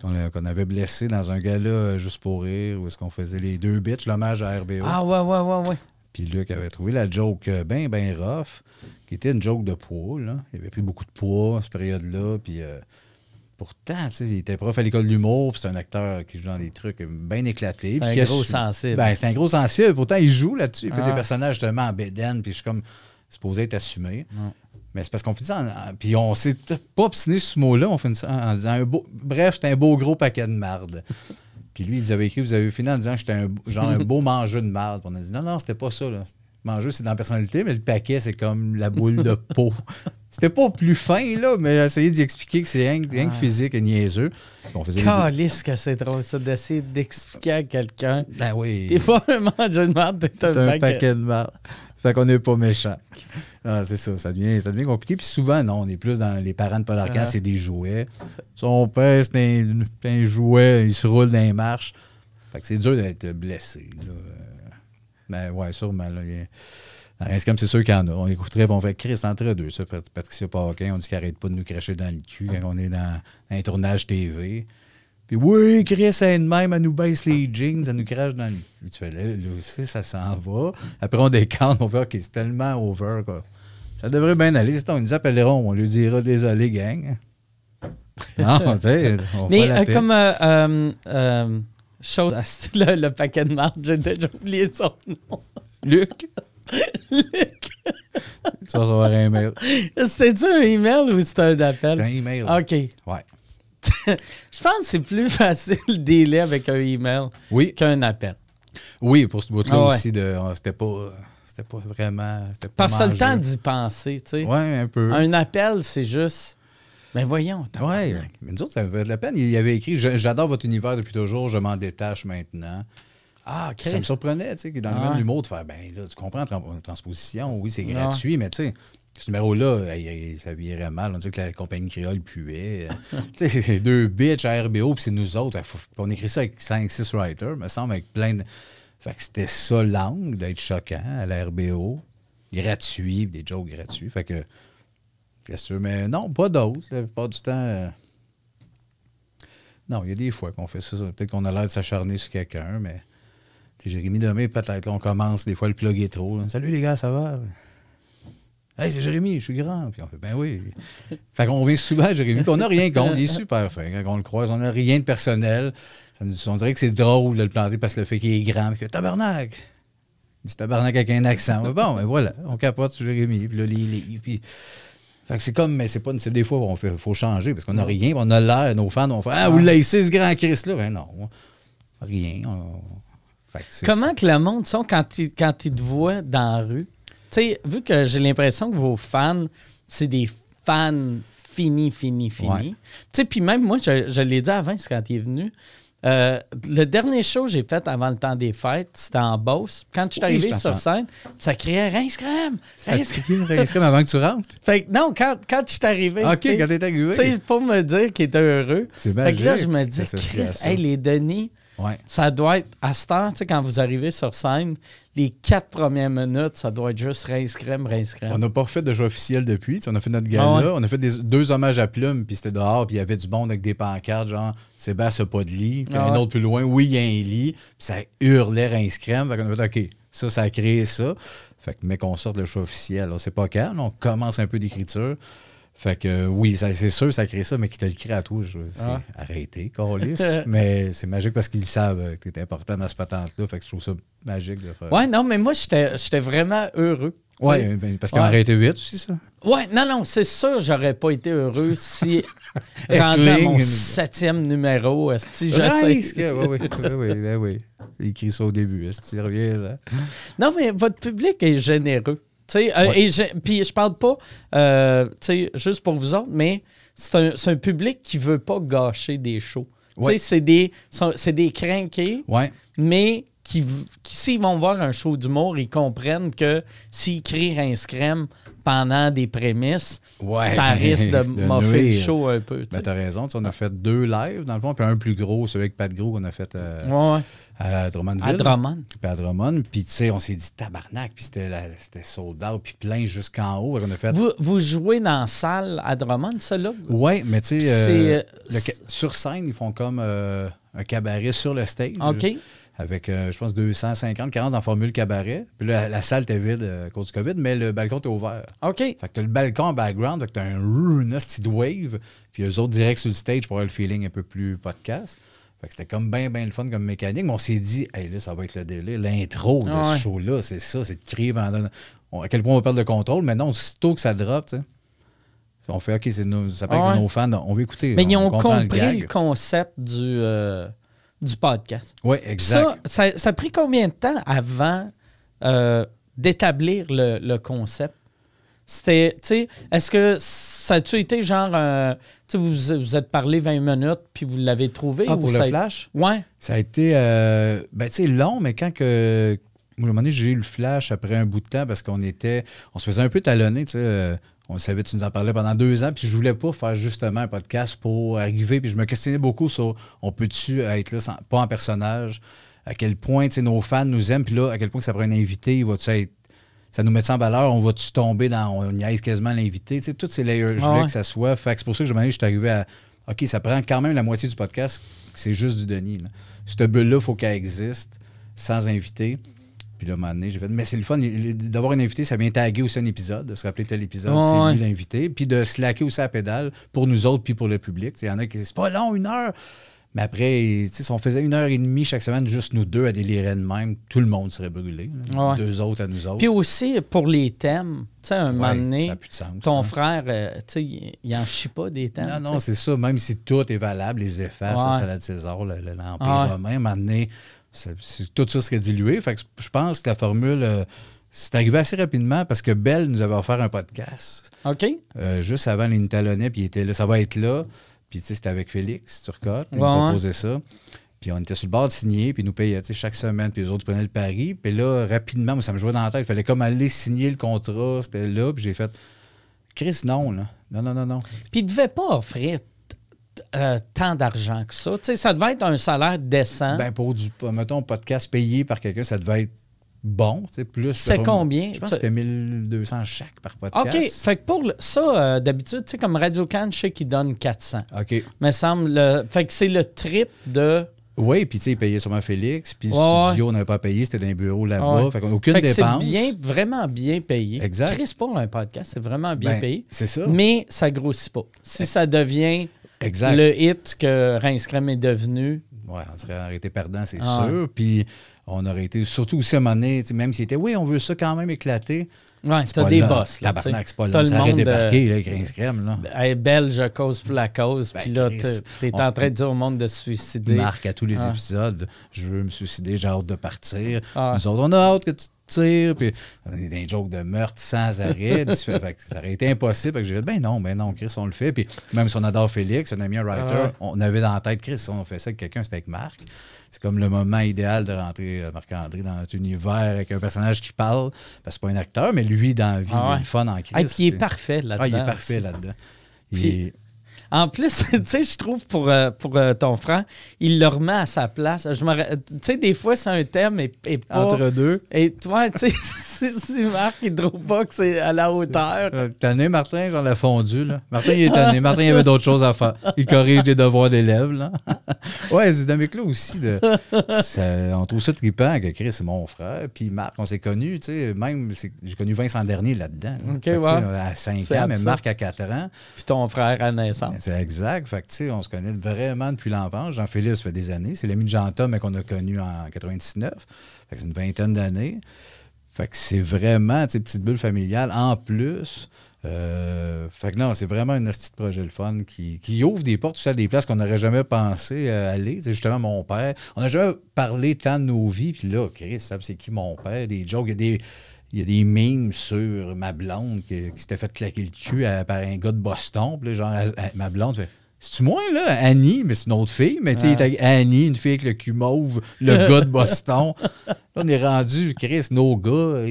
Qu'on avait blessé dans un gala juste pour rire, où est-ce qu'on faisait les 2 bitches, l'hommage à RBO. Ah ouais. Puis Luc avait trouvé la joke bien rough, qui était une joke de poids. Là. Il avait pris beaucoup de poids à cette période-là. Puis pourtant, il était prof à l'école de l'humour, puis c'est un acteur qui joue dans des trucs bien éclatés. C'est un gros sensible. Ben, c'est un gros sensible. Pourtant, il joue là-dessus. Il fait des personnages justement en bédaine, puis je suis comme supposé être assumé. Mais c'est parce qu'on fait ça puis on s'est pas obstiné sur ce mot-là, on fait ça en disant bref, c'est un beau gros paquet de marde. Puis lui, il avait écrit, vous avez fini en disant que j'étais un beau mangeux de marde. Puis on a dit non, c'était pas ça. Là. Mangeux, c'est dans la personnalité, mais le paquet, c'est comme la boule de peau. C'était pas plus fin, là, mais essayer d'y expliquer que c'est rien que physique et niaiseux. Calisse que c'est drôle, ça, d'essayer d'expliquer à quelqu'un. Ben oui. T'es pas un mangeux de marde, t'es un paquet de marde. Fait qu'on n'est pas méchant. C'est ça devient compliqué. Puis souvent, non, on est plus dans les parents de Paul Arcand, c'est des jouets. Son père, c'est un jouet, il se roule dans les marches. Fait que c'est dur d'être blessé. Là. Ben ouais, sûrement. Là, c'est comme c'est sûr qu'il y en a. On écouterait, on fait Chris entre deux. Ça, Patricia Paquin, on dit qu'elle n'arrête pas de nous cracher dans le cul quand on est dans un tournage TV. Puis oui, Chris, elle même, elle nous baisse les jeans, elle nous crache dans le cul. Tu fais là aussi, ça s'en va. Après, on décante, on fait OK, c'est tellement over, quoi. Ça devrait bien aller. Si on nous appelleront, on lui dira désolé, gang. Non, tu sais, on mais la comme chose, le paquet de marde, j'ai déjà oublié son nom. Luc. Tu vas recevoir un email. C'était-tu un email ou c'était un appel? C'était un email. OK. Ouais. Je pense que c'est plus facile de dealer avec un email qu'un appel. Oui, pour ce bout-là aussi, c'était pas vraiment... Parce que c'est le temps d'y penser, tu sais. Oui, un peu. Un appel, c'est juste... Ben voyons. Oui, mais nous autres, ça fait de la peine. Il avait écrit « J'adore votre univers depuis toujours, je m'en détache maintenant ». Ah, OK. Ça me surprenait, tu sais, que dans le même humour, de faire « Ben là, tu comprends, transposition, oui, c'est gratuit, mais tu sais... » Ce numéro-là, ça virait mal. On dit que la compagnie créole puait. Tu sais, c'est 2 bitches à RBO, puis c'est nous autres. On écrit ça avec 5-6 writers, me semble, avec plein de... Fait que c'était ça l'angle d'être choquant à la RBO. Gratuit, des jokes gratuits. Fait que... Qu'est-ce que tu veux? Mais non, pas d'autres. La plupart du temps... Non, il y a des fois qu'on fait ça. Peut-être qu'on a l'air de s'acharner sur quelqu'un, mais... Jérémy Demé, peut-être, là, on commence des fois le plug est trop. Là. Salut les gars, ça va? Hey, c'est Jérémy, je suis grand. Puis on fait, ben oui. Fait qu'on vient souvent à Jérémy, puis on n'a rien contre. Il est super fin. Quand on le croise, on n'a rien de personnel. On dirait que c'est drôle de le planter parce que le fait qu'il est grand. Puis que tabarnak. Il dit tabarnak avec un accent. Bon, ben voilà, on capote sur Jérémy. Puis là, les livres. Puis... Fait que c'est comme, mais c'est pas. Des fois, il faut changer parce qu'on n'a rien. On a l'air, nos fans vont faire ah, vous laissez ce grand Christ-là. Ben non. Rien. Comment que le monde sont quand ils te voient dans la rue? Tu sais, vu que j'ai l'impression que vos fans, c'est des fans finis. Ouais. Tu sais, puis même moi, je l'ai dit à Vince quand il est venu. Le dernier show que j'ai fait avant le temps des fêtes, c'était en Beauce. Quand je suis arrivé sur scène, ça criait Rince Crème! Rince Crème avant que tu rentres? Fait que non, quand je suis arrivé. OK, quand t'es arrivé. Tu sais, pour me dire qu'il était heureux. C'est magique. Fait que là, je me dis, Chris, hey, les Denis, ça doit être, à cette heure, tu sais, quand vous arrivez sur scène, les 4 premières minutes, ça doit être juste Rince Crème. On n'a pas refait de jeu officiel depuis. On a fait notre gala. On a fait 2 hommages à Plume, puis c'était dehors, puis il y avait du monde avec des pancartes, genre Sébastien n'a pas de lit. Puis un autre plus loin, oui, il y a un lit. Puis ça hurlait Rince Crème. Fait qu'on a fait, OK, ça a créé ça. Fait que, mais qu'on sorte le show officiel, on sait pas quand. On commence un peu d'écriture. Fait que oui, c'est sûr, ça crée ça, mais qui te le crée à toi, c'est arrêté, Carlis. Mais c'est magique parce qu'ils savent que tu es important dans ce patente-là. Fait que je trouve ça magique de faire. Ouais, non, mais moi, j'étais vraiment heureux. Oui, parce qu'ils ont arrêté vite aussi, ça. Oui, non, c'est sûr, j'aurais pas été heureux si rendu à mon 7e numéro, oui. Il écrit ça au début, il revient, ça. Non, mais votre public est généreux. Puis je parle pas juste pour vous autres, mais c'est un public qui veut pas gâcher des shows. C'est des crinqués, mais qui s'ils vont voir un show d'humour, ils comprennent que s'ils crient Rince Crème pendant des prémices, ça risque de moffer le show un peu. Ben, t'as raison, on a fait 2 lives dans le fond, puis un plus gros, celui avec Pat Gros qu'on a fait à Drummondville. À Drummond. Puis tu sais, on s'est dit tabarnak, puis c'était sold out, puis plein jusqu'en haut. On a fait... vous jouez dans la salle à Drummond, ça là? Oui, mais tu sais, sur scène, ils font comme un cabaret sur le stage. OK. Avec, je pense, 250-40 en formule cabaret. Puis là, la salle était vide à cause du COVID, mais le balcon était ouvert. OK. Fait que t'as le balcon en background, fait que t'as un nasty wave, puis eux autres direct sur le stage pour avoir le feeling un peu plus podcast. Fait que c'était comme bien le fun comme mécanique, mais on s'est dit, hey, là, ça va être le délai. L'intro de ce show-là, c'est ça, c'est de crier pendant... à quel point on va perdre le contrôle, mais non, aussitôt que ça drop, tu sais. On fait, OK, ça paraît que c'est nos fans, on veut écouter. Mais ils ont compris le concept du podcast. Oui, exact. Ça a pris combien de temps avant d'établir le concept? C'était, tu sais, est-ce que ça a-tu été genre, tu sais, vous êtes parlé 20 minutes puis vous l'avez trouvé? Pour le flash? Oui. Ça a été, tu sais, long, mais quand que... Moi, à un moment donné, j'ai eu le flash après un bout de temps parce on se faisait un peu talonner, tu sais. On savait, tu nous en parlais pendant 2 ans, puis je voulais pas faire justement un podcast pour arriver, puis je me questionnais beaucoup sur on peut-tu être là, pas en personnage, à quel point nos fans nous aiment, puis là, à quel point que ça prend un invité, ça nous met ça en valeur, on va-tu tomber on niaise quasiment l'invité, tu sais, toutes ces layers, je voulais que ça soit. Fait que c'est pour ça que je suis arrivé à OK, ça prend quand même la moitié du podcast, c'est juste du Denis. Là. Cette bulle-là, il faut qu'elle existe sans invité. Puis là, à un moment donné, j'ai fait, mais c'est le fun d'avoir un invité, ça vient taguer aussi un épisode, de se rappeler tel épisode, c'est lui l'invité. Puis de slacker aussi à la pédale pour nous autres, puis pour le public. Il y en a qui disent, c'est pas long, 1 heure. Mais après, si on faisait 1h30 chaque semaine, juste nous 2 à délirer de même, tout le monde serait brûlé. 2 autres à nous autres. Puis aussi, pour les thèmes, tu sais, un moment donné, ça n'a plus de sens, ton frère, tu sais, il en chie pas des thèmes. Non, c'est ça. Même si tout est valable, les effets, la salade César, l'Empire romain, à un moment donné, tout ça serait dilué. Fait que je pense que la formule, c'est arrivé assez rapidement parce que Belle nous avait offert un podcast. OK. Juste avant, il nous talonnait, puis il était là, ça va être là. Puis, tu sais, c'était avec Félix Turcotte. Il nous proposait ça. Puis, on était sur le bord de signer, puis il nous payait, tu sais, chaque semaine. Puis, les autres prenaient le pari. Puis là, rapidement, moi, ça me jouait dans la tête. Il fallait comme aller signer le contrat. C'était là. Puis, j'ai fait, Chris, non, là. Non. Puis, il ne devait pas offrir tant d'argent que ça. Tu sais, ça devait être un salaire décent. Ben pour mettons, podcast payé par quelqu'un, ça devait être bon, tu sais, plus... C'est combien? Je pense que c'était 1200 chaque par podcast. OK. Fait que pour ça, d'habitude, tu sais, comme Radio-Can, je sais qu'ils donnent 400. OK. Mais semble... fait que c'est le trip de Oui, puis tu sais, il payait sûrement Félix, puis le studio, on n'avait pas payé, c'était dans un bureau là-bas. Fait qu'on n'a aucune dépense. C'est vraiment bien payé. Exact. Chris, pour un podcast, c'est vraiment bien payé. C'est ça. Mais ça grossit pas. Si ça devient le hit que Rince Crème est devenu... Oui, on serait arrêté perdant, c'est sûr. Puis on aurait été, surtout aussi à un moment donné, même s'il était, oui, on veut ça quand même éclater. Oui, t'as des boss. Tabarnak, c'est pas là. Ça aurait débarqué, là, avec Rince Crème. Là. Hey, belge, cause pour la cause. Puis là, t'es en train de dire au monde de se suicider. Marc, à tous les épisodes, je veux me suicider, j'ai hâte de partir. Nous autres, on a hâte que tu te tires. Puis on est des jokes de meurtre sans arrêt. Fait que ça aurait été impossible. Fait que j'ai dit, ben non, Chris, on le fait. Puis même si on adore Félix, on a mis un writer, on avait dans la tête, Chris, si on fait ça avec quelqu'un, c'était avec Marc. C'est comme le moment idéal de rentrer Marc-André dans notre univers avec un personnage qui parle. Parce que c'est pas un acteur, mais lui, dans la vie, il a le fun en Chris. Et puis il est parfait là-dedans. Il est parfait là-dedans. En plus, tu sais, je trouve pour ton frère, il le remet à sa place. Tu sais, des fois, c'est un thème et pas... Entre deux. Et toi, tu sais, si Marc, il ne trouve pas que c'est à la hauteur. Tanné, Martin, j'en ai fondu, là. Martin, il est tanné. Martin, il avait d'autres choses à faire. Il corrige des devoirs d'élèves, là. Ouais, ces dynamiques-là aussi, on trouve ça trippant que Chris, c'est mon frère. Puis Marc, on s'est connus, tu sais, même, j'ai connu Vincent Dernier là-dedans. OK, ouais. À 5 ans, mais Marc à 4 ans. Puis ton frère à naissance. C'est exact. Fait que, tu sais, on se connaît vraiment depuis l'enfance. Jean-Philippe, ça fait des années. C'est l'ami de Jean-Tom, mais qu'on a connu en 99. Fait que c'est une vingtaine d'années. Fait que c'est vraiment, tu sais, petite bulle familiale. En plus, fait que non, c'est vraiment un petit projet le fun qui ouvre des portes, tout ça, à des places qu'on n'aurait jamais pensé aller. C'est justement mon père. On n'a jamais parlé tant de nos vies. Puis là, Chris, c'est qui mon père? Des jokes, il y a des memes sur ma blonde qui s'était fait claquer le cul par un gars de Boston. Puis là, genre, ma blonde fait... C'est-tu moi, là? Annie, mais c'est une autre fille. Mais tu sais, Annie, une fille avec le cul mauve, le gars de Boston. Là, on est rendu, Chris, nos gars.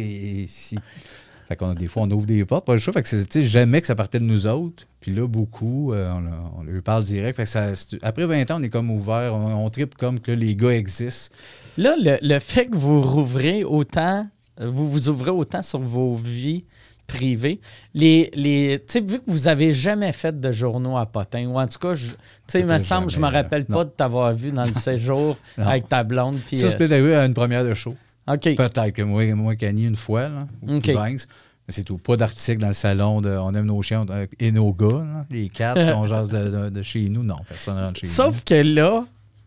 Fait qu'on des fois, on ouvre des portes. Pas le choix. Fait que c'est jamais que ça partait de nous autres. Puis là, beaucoup, on lui parle direct. Fait que après 20 ans, on est comme ouvert. On tripe comme que là, les gars existent. Là, le fait que vous rouvrez autant, vous ouvrez autant sur vos vies privées, vu que vous avez jamais fait de journaux à Potin, ou en tout cas, il me semble, je me rappelle pas de t'avoir vu dans le séjour avec ta blonde. Puis, ça, c'était arrivé à une première de show. OK. Peut-être que moi qu'Annie, une fois, là, ou Vince. Mais c'est tout. Pas d'article dans le salon de on aime nos chiens et nos gars, là, les quatre, on jase de chez nous. Non, personne ne rentre chez nous. Sauf que là,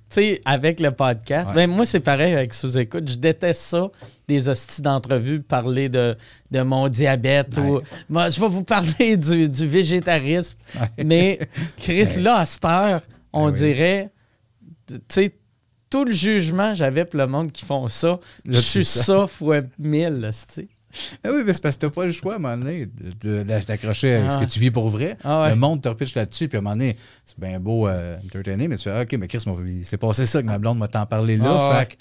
tu sais, avec le podcast, ben moi, c'est pareil avec Sous-Écoute. Je déteste ça, des hosties d'entrevues, parler de mon diabète ou... Moi, je vais vous parler du végétarisme. Mais, Chris, là, à cette heure, on dirait... Tu sais, tout le jugement j'avais pour le monde qui font ça, je suis ça fois 1000, tu Ah oui, mais c'est parce que t'as pas le choix à un moment donné d'accrocher à ce que tu vis pour vrai. Le monde te repitche là-dessus, puis à un moment donné, c'est bien beau entertainer, mais tu fais OK, mais Chris, c'est passé ça que ma blonde m'a t'en parlé là. Fait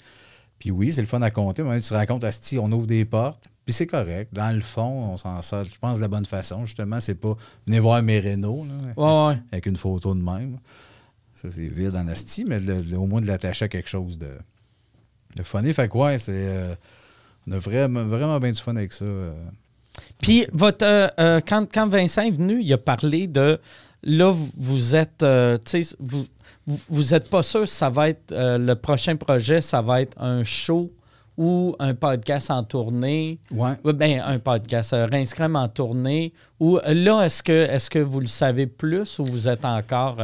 puis oui, c'est le fun à compter. À un moment donné, tu te racontes à Sti, on ouvre des portes, puis c'est correct. Dans le fond, on s'en sort, je pense, de la bonne façon. Justement, c'est pas venez voir mes Renault avec une photo de même. Ça, c'est vide dans la Sti, mais au moins de l'attacher à quelque chose de funny. Fait que ouais, c'est. On a vraiment bien du fun avec ça. Puis, quand Vincent est venu, il a parlé de... Là, vous êtes... vous êtes pas sûr si ça va être... le prochain projet, ça va être un show ou un podcast en tournée. Ouais. Ben, un podcast, Rince Crème en tournée. Ou là, est-ce que vous le savez plus ou vous êtes encore...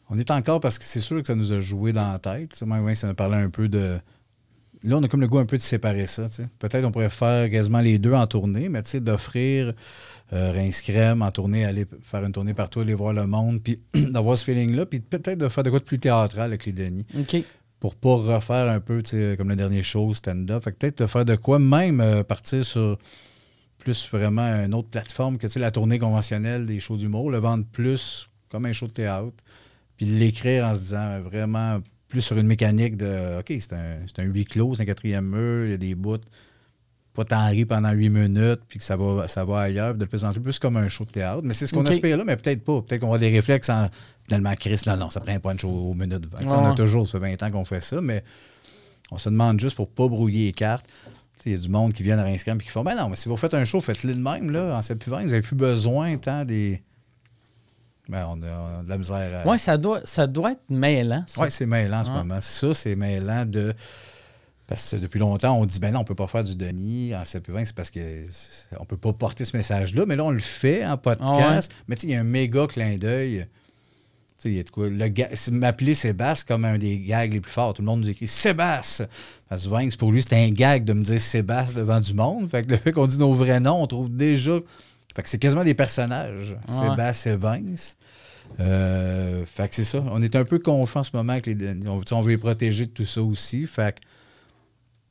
On est encore parce que c'est sûr que ça nous a joué dans la tête. Même Vincent a parlé un peu de... Là, on a comme le goût un peu de séparer ça. T'sais. Peut-être on pourrait faire quasiment les deux en tournée, mais d'offrir Rince Crème en tournée, aller faire une tournée partout, aller voir le monde, puis d'avoir ce feeling-là, puis peut-être de faire de quoi de plus théâtral avec les Denis. OK. Pour pas refaire un peu, comme le dernier show, stand-up. Fait que peut-être de faire de quoi, même partir sur plus vraiment une autre plateforme que la tournée conventionnelle des shows d'humour, le vendre plus comme un show de théâtre, puis l'écrire en se disant vraiment... plus sur une mécanique de OK, c'est un huis clos, c'est un quatrième mur, il y a des bouts, pas t'en ris pendant 8 minutes, puis que ça va ailleurs, de le présenter plus comme un show de théâtre. Mais c'est ce qu'on aspire là, mais peut-être pas. Peut-être qu'on va avoir des réflexes en finalement, Chris, non, ça prend pas une show aux minutes 20. On a toujours, ça fait 20 ans qu'on fait ça, mais on se demande juste pour pas brouiller les cartes. Il y a du monde qui vient à Rince Crème et qui font ben non, mais si vous faites un show, faites-le de même, là, en septembre, vous n'avez plus besoin tant des Ben, on a de la misère à... Oui, ça doit être mêlant, ça. Oui, c'est mêlant en ce moment. Ça, c'est mêlant de... Parce que depuis longtemps, on dit, ben non, on ne peut pas faire du Denis en CP20, c'est parce qu'on ne peut pas porter ce message-là. Mais là, on le fait en podcast. Mais tu sais, il y a un méga clin d'œil. Tu sais, il y a de quoi. M'appeler Sébastien comme un des gags les plus forts. Tout le monde nous écrit Sébastien. Parce que Vince, pour lui, c'était un gag de me dire Sébastien devant du monde. Fait que le fait qu'on dit nos vrais noms, on trouve déjà... Fait que c'est quasiment des personnages. Sébastien et Vince. Fait que c'est ça. On est un peu confus en ce moment avec les Denis. On veut les protéger de tout ça aussi. Fait que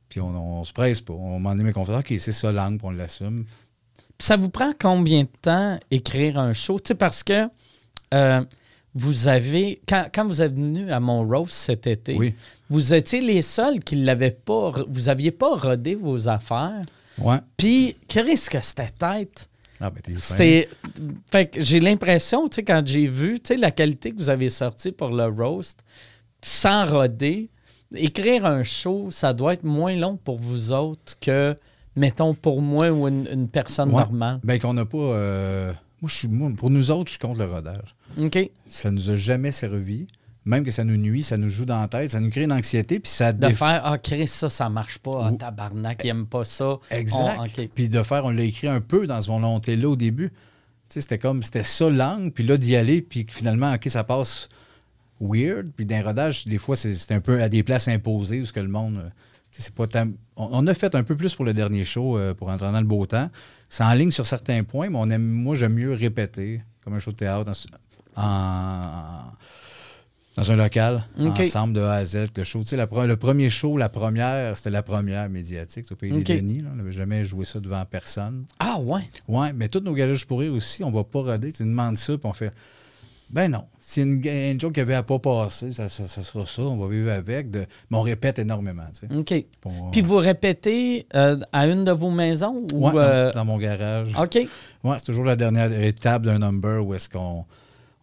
puis on se presse pas. On m'en est confiant. OK, c'est ça l'angle, puis on l'assume. Puis ça vous prend combien de temps écrire un show? Tu sais, parce que vous avez... Quand vous êtes venu à mon roast cet été, vous étiez les seuls qui ne l'avaient pas... Vous n'aviez pas rodé vos affaires. Ouais. Puis, qu'est-ce que c'était tête? Ah, ben t'es fait que j'ai l'impression, tu sais, quand j'ai vu, tu sais, la qualité que vous avez sortie pour le roast, sans roder... Écrire un show, ça doit être moins long pour vous autres que, mettons, pour moi ou une personne normale. Bien qu'on n'a pas... pour nous autres, je suis contre le rodage. OK. Ça nous a jamais servi. Même que ça nous nuit, ça nous joue dans la tête, ça nous crée une anxiété. Puis ça de faire, Chris, ça marche pas. Tabarnak, il aime pas ça. Exact. Puis de faire, on l'a écrit un peu dans ce volonté-là au début. Tu sais, c'était ça l'angle. Puis là, d'y aller, puis finalement, OK, ça passe... weird. Puis d'un rodage, des fois, c'est un peu à des places imposées où ce que le monde... c'est pas tant... On a fait un peu plus pour le dernier show, pour entrer dans le beau temps. C'est en ligne sur certains points, mais moi, j'aime mieux répéter, comme un show de théâtre, dans un local, ensemble de A à Z. Le show, le premier show, c'était la première médiatique au Pays des Denis. Là. On n'avait jamais joué ça devant personne. Ah ouais? Ouais, mais tous nos garages pour rire aussi, on va pas roder. Tu demandes ça, puis on fait... Ben non. C'est une joke qui avait à pas passer, ça sera ça, on va vivre avec. Mais on répète énormément. Tu sais. OK. Puis vous répétez à une de vos maisons? Ou, dans mon garage. OK. Ouais, c'est toujours la dernière étape d'un number où est-ce qu'on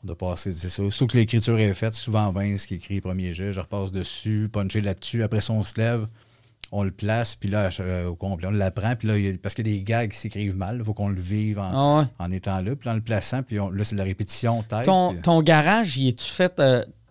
doit passer. C'est ça. Surtout que l'écriture est faite, souvent Vince qui écrit premier jet, je repasse dessus, puncher là-dessus. Après ça, on se lève, on le place, puis là, au complet, on l'apprend. Puis là, parce qu'il y a des gags qui s'écrivent mal, il faut qu'on le vive en étant là. Puis en le plaçant, puis là, c'est de la répétition tête. Ton garage, y es-tu fait... tu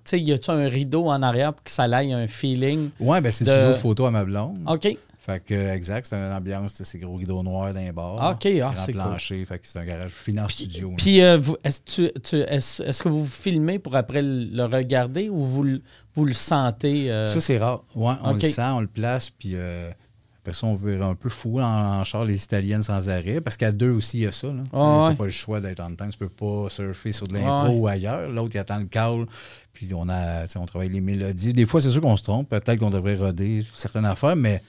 sais, y a-tu un rideau en arrière pour que ça aille un feeling? Ouais, ben c'est des autres photos à ma blonde. OK. Fait que, exact, c'est une ambiance, c'est gros rideaux noirs d'un bord. OK, c'est plancher, fait que c'est un garage fini en studio. Puis, est-ce que vous filmez pour après le regarder ou vous le sentez? Ça, c'est rare. Ouais, on le sent, on le place, puis après ça, on veut un peu fou en char les Italiennes sans arrêt, parce qu'à deux aussi, il y a ça. T'as pas le choix d'être en temps. Tu peux pas surfer sur de l'impro ou ailleurs. L'autre, il attend le call, puis on travaille les mélodies. Des fois, c'est sûr qu'on se trompe. Peut-être qu'on devrait roder certaines affaires, mais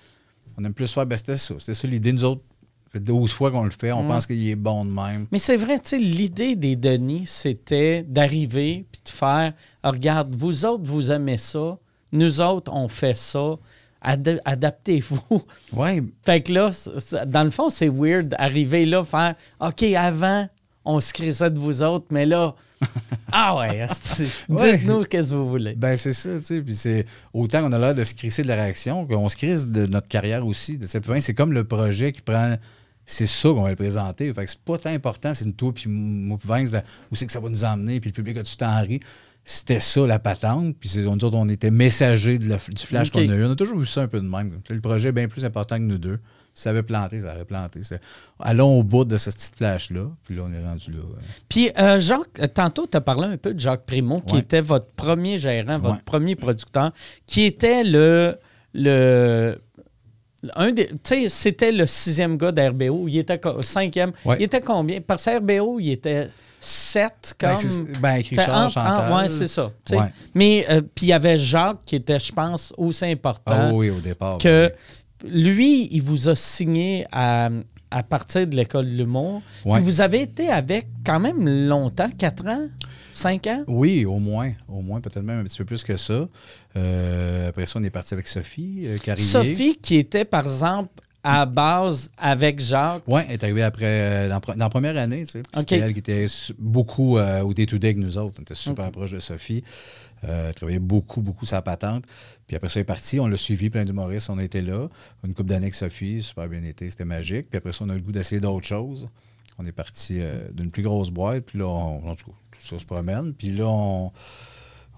on aime plus faire, c'était ça. C'était ça l'idée. Nous autres, ça fait 12 fois qu'on le fait. On pense qu'il est bon de même. Mais c'est vrai, tu sais, l'idée des Denis, c'était d'arriver puis de faire regarde, vous autres, vous aimez ça. Nous autres, on fait ça. Adaptez-vous. Ouais. Fait que là, dans le fond, c'est weird d'arriver là, faire OK, avant, on se crissait de vous autres, mais là, ah ouais, dites-nous qu'est-ce que vous voulez. Ben c'est ça, tu sais. Puis c'est autant qu'on a l'air de se crisser de la réaction qu'on se crisse de notre carrière aussi. De CP20, c'est comme le projet qui prend. C'est ça qu'on va le présenter. Fait que c'est pas tant important, c'est une toi puis moi puis Vince, où c'est que ça va nous emmener, puis le public a-tu t'en ri. C'était ça la patente. Puis nous autres, on était messagers du flash qu'on a eu. On a toujours vu ça un peu de même. Le projet est bien plus important que nous deux. Si ça avait planté, ça aurait planté. Allons au bout de ce petit flash-là. Puis là, on est rendu là. Puis, Jacques, tantôt, tu as parlé un peu de Jacques Primo, qui était votre premier gérant, votre premier producteur, qui était c'était le 6e gars d'RBO. Il était 5e. Ouais. Il était combien? Parce que RBO, il était 7 comme... Richard, Chantal. Oui, c'est ça. Ouais. Mais, puis il y avait Jacques qui était, je pense, aussi important. Oui, au départ. Que lui, il vous a signé à partir de l'École de l'humour. Ouais. Puis vous avez été avec quand même longtemps, 4 ans? 5 ans? Oui, au moins. Au moins, peut-être même un petit peu plus que ça. Après ça, on est parti avec Sophie Carrier. Sophie, qui était, par exemple, à base avec Jacques. Oui, elle est arrivée après, dans la première année. Tu sais. C'était elle qui était beaucoup au day-to-day avec nous autres. On était super proche de Sophie. Elle travaillait beaucoup sur la patente. Puis après ça, elle est partie. On l'a suivi, plein d'humoristes. On était là. Une couple d'années avec Sophie, super bien été. C'était magique. Puis après ça, on a eu le goût d'essayer d'autres choses. On est parti d'une plus grosse boîte, puis là, tout ça se promène. Puis là,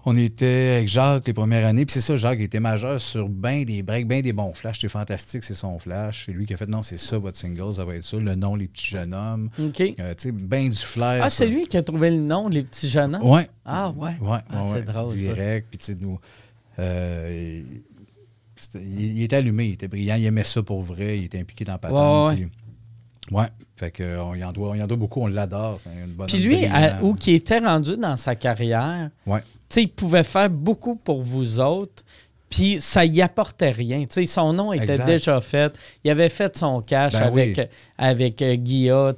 on était avec Jacques les premières années. Puis c'est ça, Jacques était majeur sur bien des breaks, bien des bons flashs. C'était fantastique, c'est son flash. C'est lui qui a fait, non, c'est ça, votre single, ça va être ça. Le nom, Les Petits Jeunes Hommes. OK. Tu sais, bien du flair. Ah, c'est lui qui a trouvé le nom, Les Petits Jeunes Hommes? Oui. Ah, ouais. C'est drôle, direct. Puis tu sais, nous... il était allumé, il était brillant, il aimait ça pour vrai, il était impliqué dans Patente. Ouais. Fait qu'on y en doit beaucoup, on l'adore. C'est une bonne. Puis lui, où qui était rendu dans sa carrière, il pouvait faire beaucoup pour vous autres, puis ça y apportait rien. T'sais, son nom était déjà fait. Il avait fait son cash avec Guilla.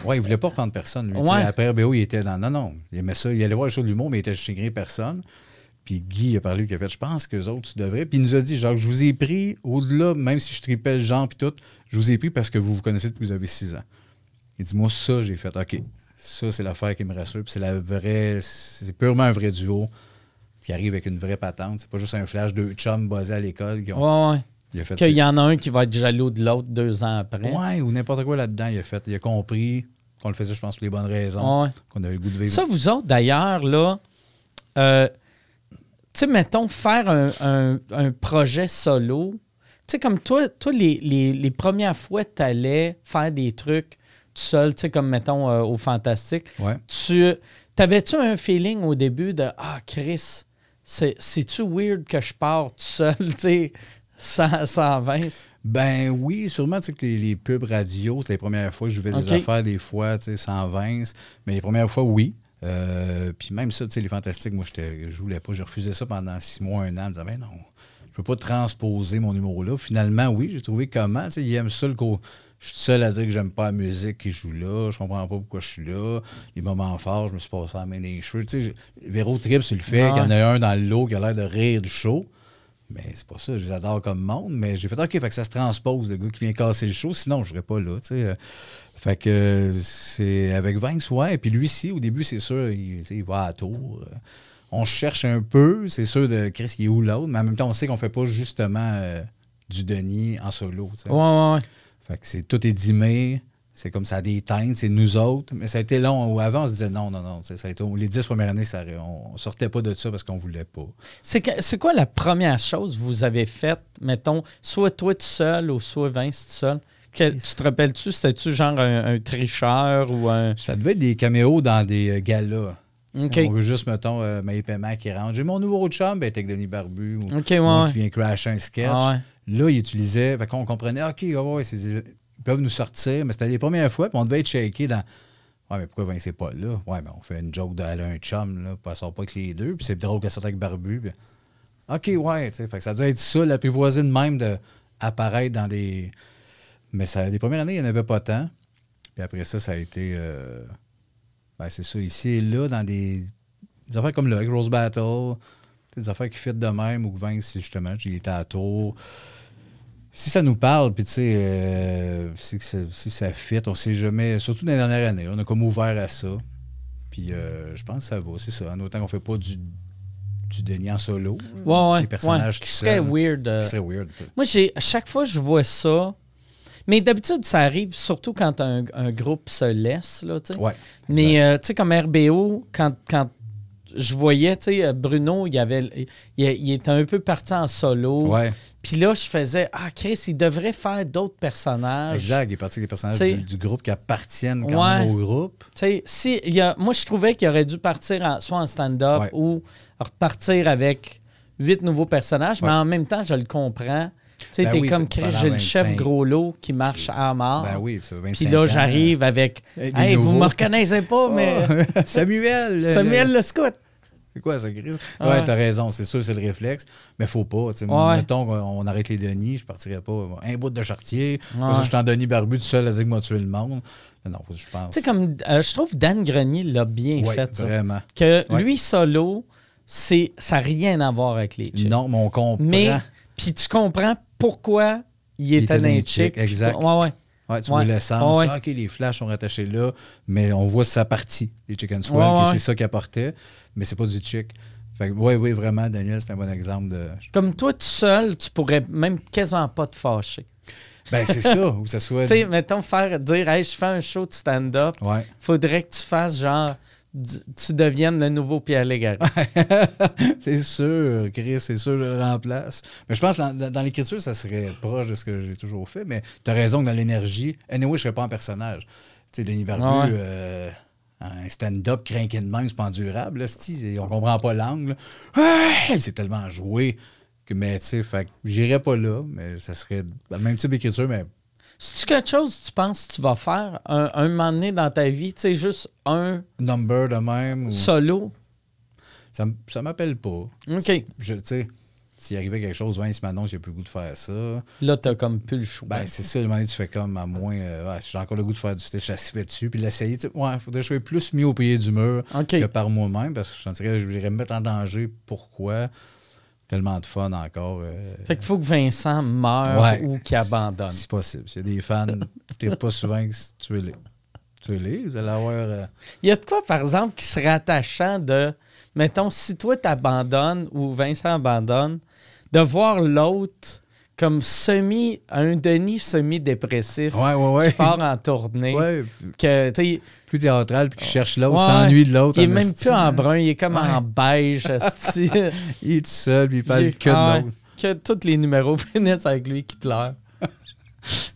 Oui, il voulait pas reprendre personne. Lui, après RBO, il était dans... Non, il aimait ça. Il allait voir le show de l'humour, mais il était chez gré personne. Puis Guy a parlé, qui a fait, je pense qu'eux autres, tu devrais. Puis il nous a dit, genre, je vous ai pris, au-delà, même si je tripais le genre, puis tout, je vous ai pris parce que vous connaissez depuis que vous avez 6 ans. Il dit, moi, ça, j'ai fait, OK, ça, c'est l'affaire qui me rassure. Puis c'est purement un vrai duo qui arrive avec une vraie patente. C'est pas juste un flash de chums basés à l'école. Il y en a un qui va être jaloux de l'autre 2 ans après. Ouais, ou n'importe quoi là-dedans, il a compris qu'on le faisait, je pense, pour les bonnes raisons. Qu'on avait le goût de vivre. Ça, vous autres, d'ailleurs, là, tu sais, mettons, faire un projet solo. Tu sais, comme toi les premières fois que tu allais faire des trucs tout seul, tu sais, comme, mettons, au Fantastique, t'avais-tu un feeling au début de « Ah, Chris, c'est-tu weird que je pars tout seul, tu sais, sans Vince? » Ben oui, sûrement, tu sais, que les pubs radio, c'était les premières fois que je faisais des affaires, des fois, tu sais, sans Vince. Mais les premières fois, oui. Puis même ça, tu sais, les Fantastiques, moi, je voulais pas. Je refusais ça pendant 6 mois, 1 an. Je me disais, ben non, je peux pas transposer mon humour-là. Finalement, oui, j'ai trouvé comment. Tu sais, il aime ça, je suis seul à dire que j'aime pas la musique qui joue là. Je comprends pas pourquoi je suis là. Les moments forts, je me suis passé la main dans les cheveux. Tu sais, Véro tripe sur le fait qu'il y en a un dans le lot qui a l'air de rire du show. Mais c'est pas ça, je les adore comme monde. Mais j'ai fait, OK, fait que ça se transpose, le gars qui vient casser le show. Sinon, je serais pas là, tu sais. Fait que c'est avec Vince, ouais. Et puis lui aussi, au début, c'est sûr, il va à tour. On cherche un peu, c'est sûr, de Chris, il est où l'autre. Mais en même temps, on sait qu'on fait pas justement du Denis en solo, tu sais. Ouais. Fait que tout est dimé. C'est comme ça a des teintes, c'est nous autres. Mais ça a été long. Avant, on se disait non. Ça a été, les 10 premières années, on sortait pas de ça parce qu'on voulait pas. C'est quoi la première chose que vous avez faite, mettons, soit toi tout seul ou soit Vince tout seul? Tu te rappelles-tu, c'était-tu genre un tricheur ou un... Ça devait être des caméos dans des galas. Okay. On veut juste, mettons, Maï Paiement qui rentre. J'ai mon nouveau chum, ben, avec Denis Barbu ou qui vient crasher un sketch. Là, il utilisait, fait qu'on comprenait, OK, ils peuvent nous sortir, mais c'était les premières fois, puis on devait être shaké dans... Ouais, mais pourquoi Vince n'est pas là? Ouais, mais on fait une joke d'aller un chum, là, puis elle sort pas avec les deux, puis c'est drôle qu'elle sorte avec Barbu. Puis... OK, ouais, tu sais, fait que ça doit être ça, l'apprivoiser de même d'apparaître dans des... Mais les premières années, il n'y en avait pas tant. Puis après ça, ça a été... c'est ça, ici et là, dans des affaires comme là, avec Rose Battle, des affaires qui fit de même, ou que Vince, justement, il était à tour. Si ça nous parle, puis tu sais, si ça fit, on sait jamais, surtout dans les dernières années, on a comme ouvert à ça. Puis je pense que ça va, c'est ça. En autant qu'on fait pas du Denis en solo. Les personnages qui serait weird. Moi, à chaque fois que je vois ça, mais d'habitude, ça arrive surtout quand un groupe se laisse, là, tu sais. Ouais, mais, tu sais, comme RBO, quand je voyais, tu sais, Bruno, il était un peu parti en solo. Ouais. Puis là, je faisais, Chris, il devrait faire d'autres personnages. Exact, il est parti avec des personnages du groupe qui appartiennent quand même au groupe. Tu sais, moi, je trouvais qu'il aurait dû partir soit en stand-up ou repartir avec 8 nouveaux personnages, mais en même temps, je le comprends. Tu sais, t'es comme Chris, j'ai le chef gros lot qui marche à mort. Ben oui, ça fait 25 ans. Puis là, j'arrive avec hey, vous me reconnaissez pas, mais. Samuel le scout. C'est quoi ça, Chris? Ouais, t'as raison, c'est sûr, c'est le réflexe. Mais faut pas. Mettons qu'on arrête les Denis, je partirais pas. Un bout de Chartier. Je suis en Denis Barbu tout seul à dire que moi tué le monde. Non, je pense. Tu sais, comme je trouve Dan Grenier l'a bien fait. Vraiment. Que lui, solo, ça n'a rien à voir avec les chicks. Non, mais on comprend. Mais, puis tu comprends pourquoi il était dans les chicks. Exact. Ouais, tu vois l'essence. OK, les flashs sont rattachés là, mais on voit sa partie, les chicken swell, et c'est ça qu'il apportait, mais c'est pas du chick. Fait que, oui, vraiment, Daniel, c'est un bon exemple de... Comme toi, tout seul, tu pourrais même quasiment pas te fâcher. Ben, c'est ça, ou ça soit... Tu sais, mettons, dire, hey, je fais un show de stand-up, faudrait que tu fasses genre, tu deviennes le nouveau Pierre Légaré. C'est sûr, Chris, c'est sûr, je le remplace. Mais je pense que dans l'écriture, ça serait proche de ce que j'ai toujours fait, mais tu as raison que dans l'énergie, anyway, je serais pas un personnage. Tu sais, Denis Barbu, un stand-up crinqué de même, c'est pas endurable, là, on comprend pas l'angle. C'est tellement joué. Mais tu sais, j'irais pas là, mais ça serait le même type d'écriture, mais... C'est-tu quelque chose que tu penses que tu vas faire un moment donné dans ta vie? Tu sais, juste un... Number de même? Ou... Solo? Ça m'appelle pas. OK. Tu sais, s'il arrivait quelque chose, Vince Manon, j'ai plus le goût de faire ça. Là, t'as comme plus le choix. Ben, c'est ça, le moment donné, tu fais comme à moins... j'ai encore le goût de faire du stage, je fait dessus, puis l'essayer. Ouais, faudrait que je sois plus mis au pied du mur que par moi-même, parce que je sentirais que je voudrais me mettre en danger. Pourquoi? Tellement de fun encore. Fait qu'il faut que Vincent meure ou qu'il abandonne. C'est possible. S'il y a des fans qui ne pas souvent, tuez-les. Tuez-les, vous allez avoir... Il y a de quoi, par exemple, qui serait attachant de... Mettons, si toi, t'abandonnes ou Vincent abandonne, de voir l'autre comme un Denis semi-dépressif qui part en tournée. Que, plus théâtral, puis qui cherche l'autre, s'ennuie de l'autre. Il est même plus en brun, il est comme en beige. Il est tout seul, puis il parle que de l'autre. Que tous les numéros finissent avec lui qui pleure.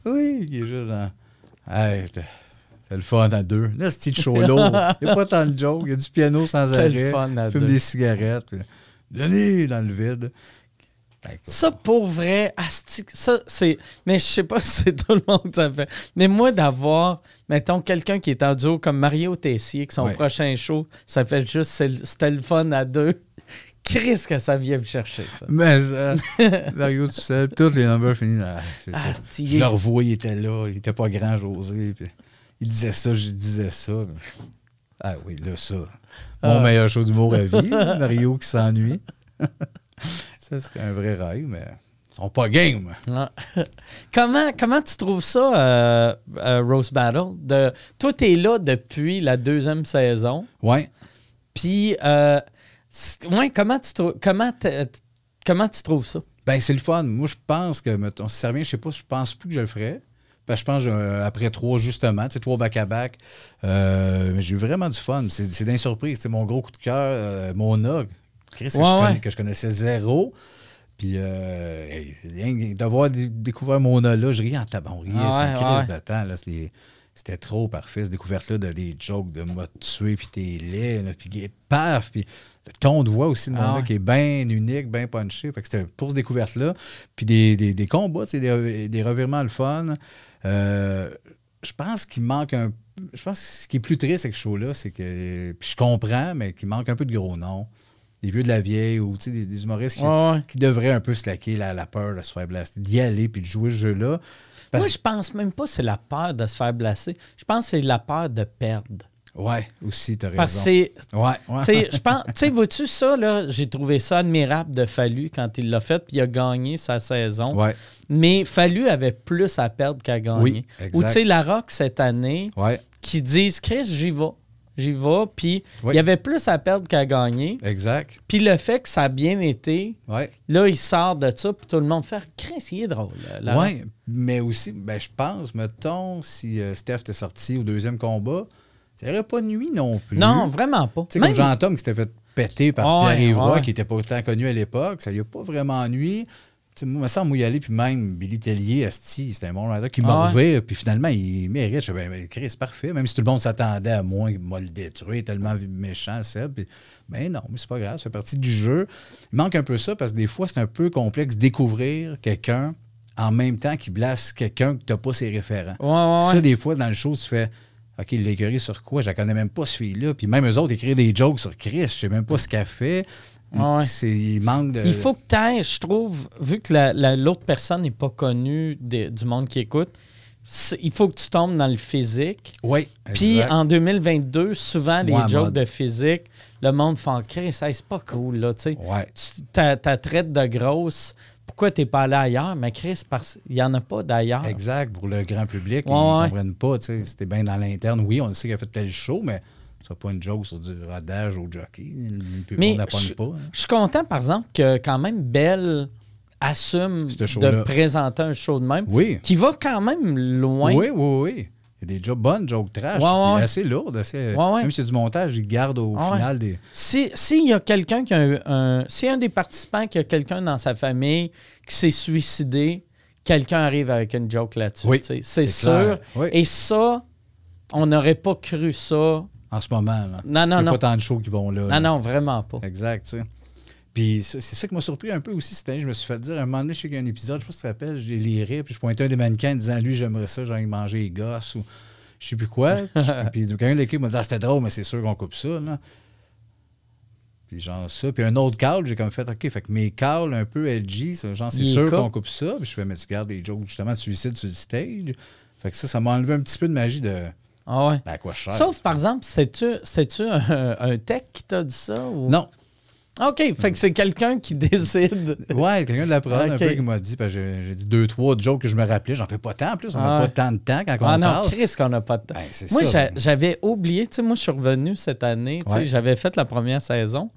Oui, il est juste dans... Hey, c'est le fun à deux. Là, ce petit show là, il n'y a pas tant de jokes, il y a du piano sans arrêt. C'est le fun à deux. Il fume des cigarettes. Puis... Denis dans le vide. Ça, pour vrai, ça, c'est... Mais je sais pas si c'est tout le monde que ça fait. Mais moi, d'avoir, mettons, quelqu'un qui est en duo comme Mario Tessier, que son prochain show, ça fait juste... C'était le fun à deux. Qu'est-ce que ça vient me chercher, ça? Mais Mario tout seul, tous les numbers finis là. C'est ça. Je le revois, il était là. Il était pas grand, José. Puis il disait ça, je disais ça. Ah oui, là, ça. Mon meilleur show d'humour à vie, Mario qui s'ennuie. Ça, c'est un vrai rêve, mais ils sont pas game. Comment tu trouves ça, Roast Battle? Toi, t'es là depuis la 2e saison. Oui. Puis, comment tu trouves ça? Ben, c'est le fun. Moi, je pense que, mettons, si ça revient, je sais pas, je pense plus que je le ferais. Parce que je pense après 3, justement, tu sais, 3 back-à-back, j'ai eu vraiment du fun. C'est d'une surprise. C'est mon gros coup de cœur, Mona, Chris, que je connaissais zéro. Puis, d'avoir découvert Mona là, je riais en tabac. On riait sur une crise de temps. Là, c'était trop parfait, cette découverte-là, des jokes de m'a tué, puis t'es laid, là, puis paf, puis le ton de voix aussi de Mona qui est bien unique, bien punché. Fait que c'était pour cette découverte-là. Puis des combats, des revirements le fun. Je pense qu'il manque un... Je pense que ce qui est plus triste avec ce show-là, c'est que... Puis je comprends, mais qu'il manque un peu de gros noms. Des vieux de la vieille ou des humoristes qui devraient un peu se laquer la peur de se faire blaster, d'y aller puis de jouer ce jeu-là. Moi, je pense même pas que c'est la peur de se faire blaster. Je pense que c'est la peur de perdre. Ouais, aussi, t'as raison. Parce que c'est... je pense... Tu sais, vois-tu ça, là? J'ai trouvé ça admirable de Fallu quand il l'a fait, puis il a gagné sa saison. Ouais. Mais Fallu avait plus à perdre qu'à gagner. Oui, exact. Ou tu sais, La Rock, cette année, qui disent « Chris, j'y vais. » Puis il y avait plus à perdre qu'à gagner. Exact. Puis le fait que ça a bien été, là, il sort de ça, puis tout le monde fait « Chris, il est drôle. » Oui, mais aussi, je pense, mettons, si Steph était sorti au 2e combat, ça n'aurait pas nuit non plus. Non, vraiment pas. Tu sais, comme Jean-Tom qui s'était fait péter par Pierre-Yves Roy, qui n'était pas autant connu à l'époque, ça lui a pas vraiment nuit. Moi, ça me y aller, puis même Billy Tellier, c'était un bon writer qui m'a ouvert, puis finalement, il mérite. Je dis, Chris, c'est parfait. Même si tout le monde s'attendait à moi, il m'a le détruit, tellement méchant, Seb. Puis, non, mais c'est pas grave, ça fait partie du jeu. Il manque un peu ça, parce que des fois, c'est un peu complexe découvrir quelqu'un en même temps qu'il blasse quelqu'un que tu n'as pas ses référents. Ça, des fois, dans le show, tu fais, OK, il l'écrit sur quoi? Je ne connais même pas ce fille-là. Puis même eux autres écrivent des jokes sur Chris, je ne sais même pas ce qu'elle fait. Il manque de... Il faut que tu ailles, je trouve, vu que l'autre personne n'est pas connue du monde qui écoute, il faut que tu tombes dans le physique. Oui. Puis en 2022, souvent, les jokes de physique, le monde fait « Chris, c'est pas cool, là, tu sais. Ta traite de grosse, pourquoi t'es pas allé ailleurs? Mais Chris, il n'y en a pas d'ailleurs. » Exact. Pour le grand public, ils ne comprennent pas, tu sais. C'était bien dans l'interne. Oui, on sait qu'il a fait tel show, mais Ça pas une joke sur du rodage au jockey. Mais on n'apprend pas. Hein. Je suis content, par exemple, que quand même Belle assume de présenter un show de même. Oui. Qui va quand même loin. Oui. Il y a des jokes bonnes, jokes trash, assez lourdes. Même si c'est du montage, ils gardent au final des... S'il y a quelqu'un qui a s'il y a un des participants qui a quelqu'un dans sa famille qui s'est suicidé, quelqu'un arrive avec une joke là-dessus. Oui, c'est sûr. Oui. Et ça, on n'aurait pas cru ça. En ce moment, là. Non. Il n'y a pas tant de shows qui vont là. Non, vraiment pas. Exact, tu sais. Puis c'est ça qui m'a surpris un peu aussi cette année. Je me suis fait dire, à un moment donné, je sais qu'il y a un épisode, je ne sais pas si tu te rappelles, j'ai les rires, puis je pointais un des mannequins en disant, lui, j'aimerais ça, j'ai envie de manger les gosses, ou je sais plus quoi. Puis quelqu'un de l'équipe m'a dit, c'était drôle, mais c'est sûr qu'on coupe ça, là. Puis genre ça. Puis un autre call, j'ai comme fait, OK, fait que mes calls un peu edgy, genre c'est sûr qu'on coupe ça. Puis je fais, mais tu gardes des jokes justement de suicide sur le stage. Fait que ça m'a enlevé un petit peu de magie de... Ah ouais. Ben, à quoi je sers? Sauf, par exemple, c'est-tu un tech qui t'a dit ça? Ou... Non. OK, fait que c'est quelqu'un qui décide. Ouais, quelqu'un de la prod un peu qui m'a dit, parce que j'ai dit 2-3 jokes que je me rappelais. J'en fais pas tant en plus, on n'a pas tant de temps quand on parle. Ah non, Chris, qu'on n'a pas de temps. Ben, moi, j'avais oublié, tu sais, moi, je suis revenu cette année, tu sais, j'avais fait la première saison,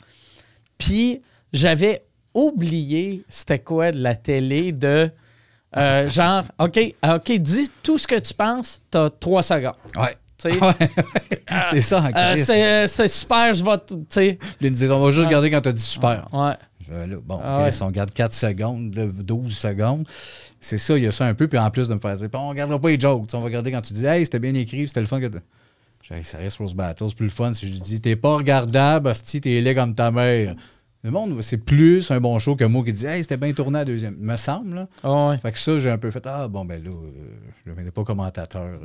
puis j'avais oublié c'était quoi de la télé de genre, OK, dis tout ce que tu penses, t'as 3 secondes. Ouais. C'est ça, c'est super, je vais. Ils nous disent, on va juste regarder quand tu as dit super. Ouais. Là, bon, si on regarde 4 secondes, 12 secondes, c'est ça, il y a ça un peu. Puis en plus de me faire dire, on ne regardera pas les jokes. On va regarder quand tu dis, hey, c'était bien écrit, c'était le fun que tu. Ça reste Rose Battle, c'est plus le fun si je dis, t'es pas regardable, hostie, t'es laid comme ta mère. Le monde, c'est plus un bon show que moi qui dit, hey, c'était bien tourné à deuxième. Il me semble, là. Fait que ça, j'ai un peu fait, bon, ben là, je ne pas commentateur.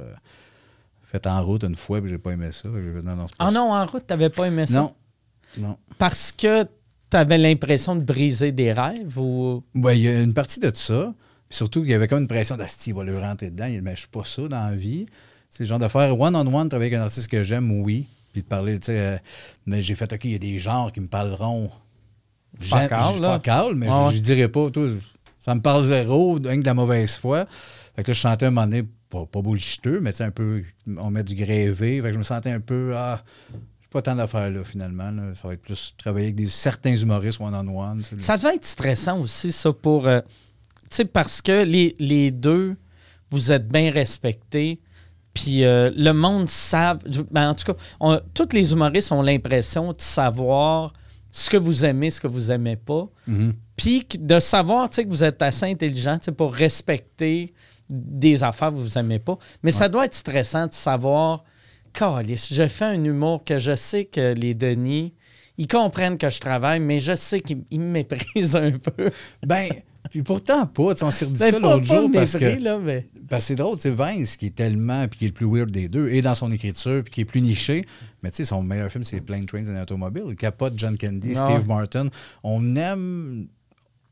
Fait en route une fois, puis j'ai pas aimé ça. Non, en route, t'avais pas aimé ça? Non. Parce que t'avais l'impression de briser des rêves ou... Ben, il y a une partie de ça. Surtout qu'il y avait comme une pression d'Asti, il va le rentrer dedans. Mais je suis pas ça dans la vie. C'est le genre de faire one-on-one avec un artiste que j'aime, oui. Puis de parler, tu sais. Mais j'ai fait, OK, il y a des genres qui me parleront. Fuck all, mais je dirais pas. Toi, ça me parle zéro, rien que de la mauvaise foi. Fait que là, je chantais un moment donné, pas bullshiteux, mais tu sais, un peu, on met du grévé. Fait que je me sentais un peu, j'ai pas tant d'affaires là, finalement. Là. Ça va être plus travailler avec certains humoristes one-on-one. Ça devait être stressant aussi, ça, pour. Tu sais, parce que les deux, vous êtes bien respectés. Puis le monde savent. Ben, en tout cas, tous les humoristes ont l'impression de savoir ce que vous aimez, ce que vous aimez pas. Mm-hmm. Puis de savoir que vous êtes assez intelligent pour respecter des affaires que vous n'aimez pas. Mais ça doit être stressant de savoir, câlisse, je fais un humour que je sais que les Denis, ils comprennent que je travaille, mais je sais qu'ils me méprisent un peu. Ben, puis pourtant pas. On s'est redit ça l'autre jour parce que c'est drôle, c'est Vince qui est tellement, puis qui est le plus weird des deux, et dans son écriture, puis qui est plus niché. Mais tu sais, son meilleur film, c'est Plane, Trains and Automobiles. Il capote John Candy, Steve Martin. On aime...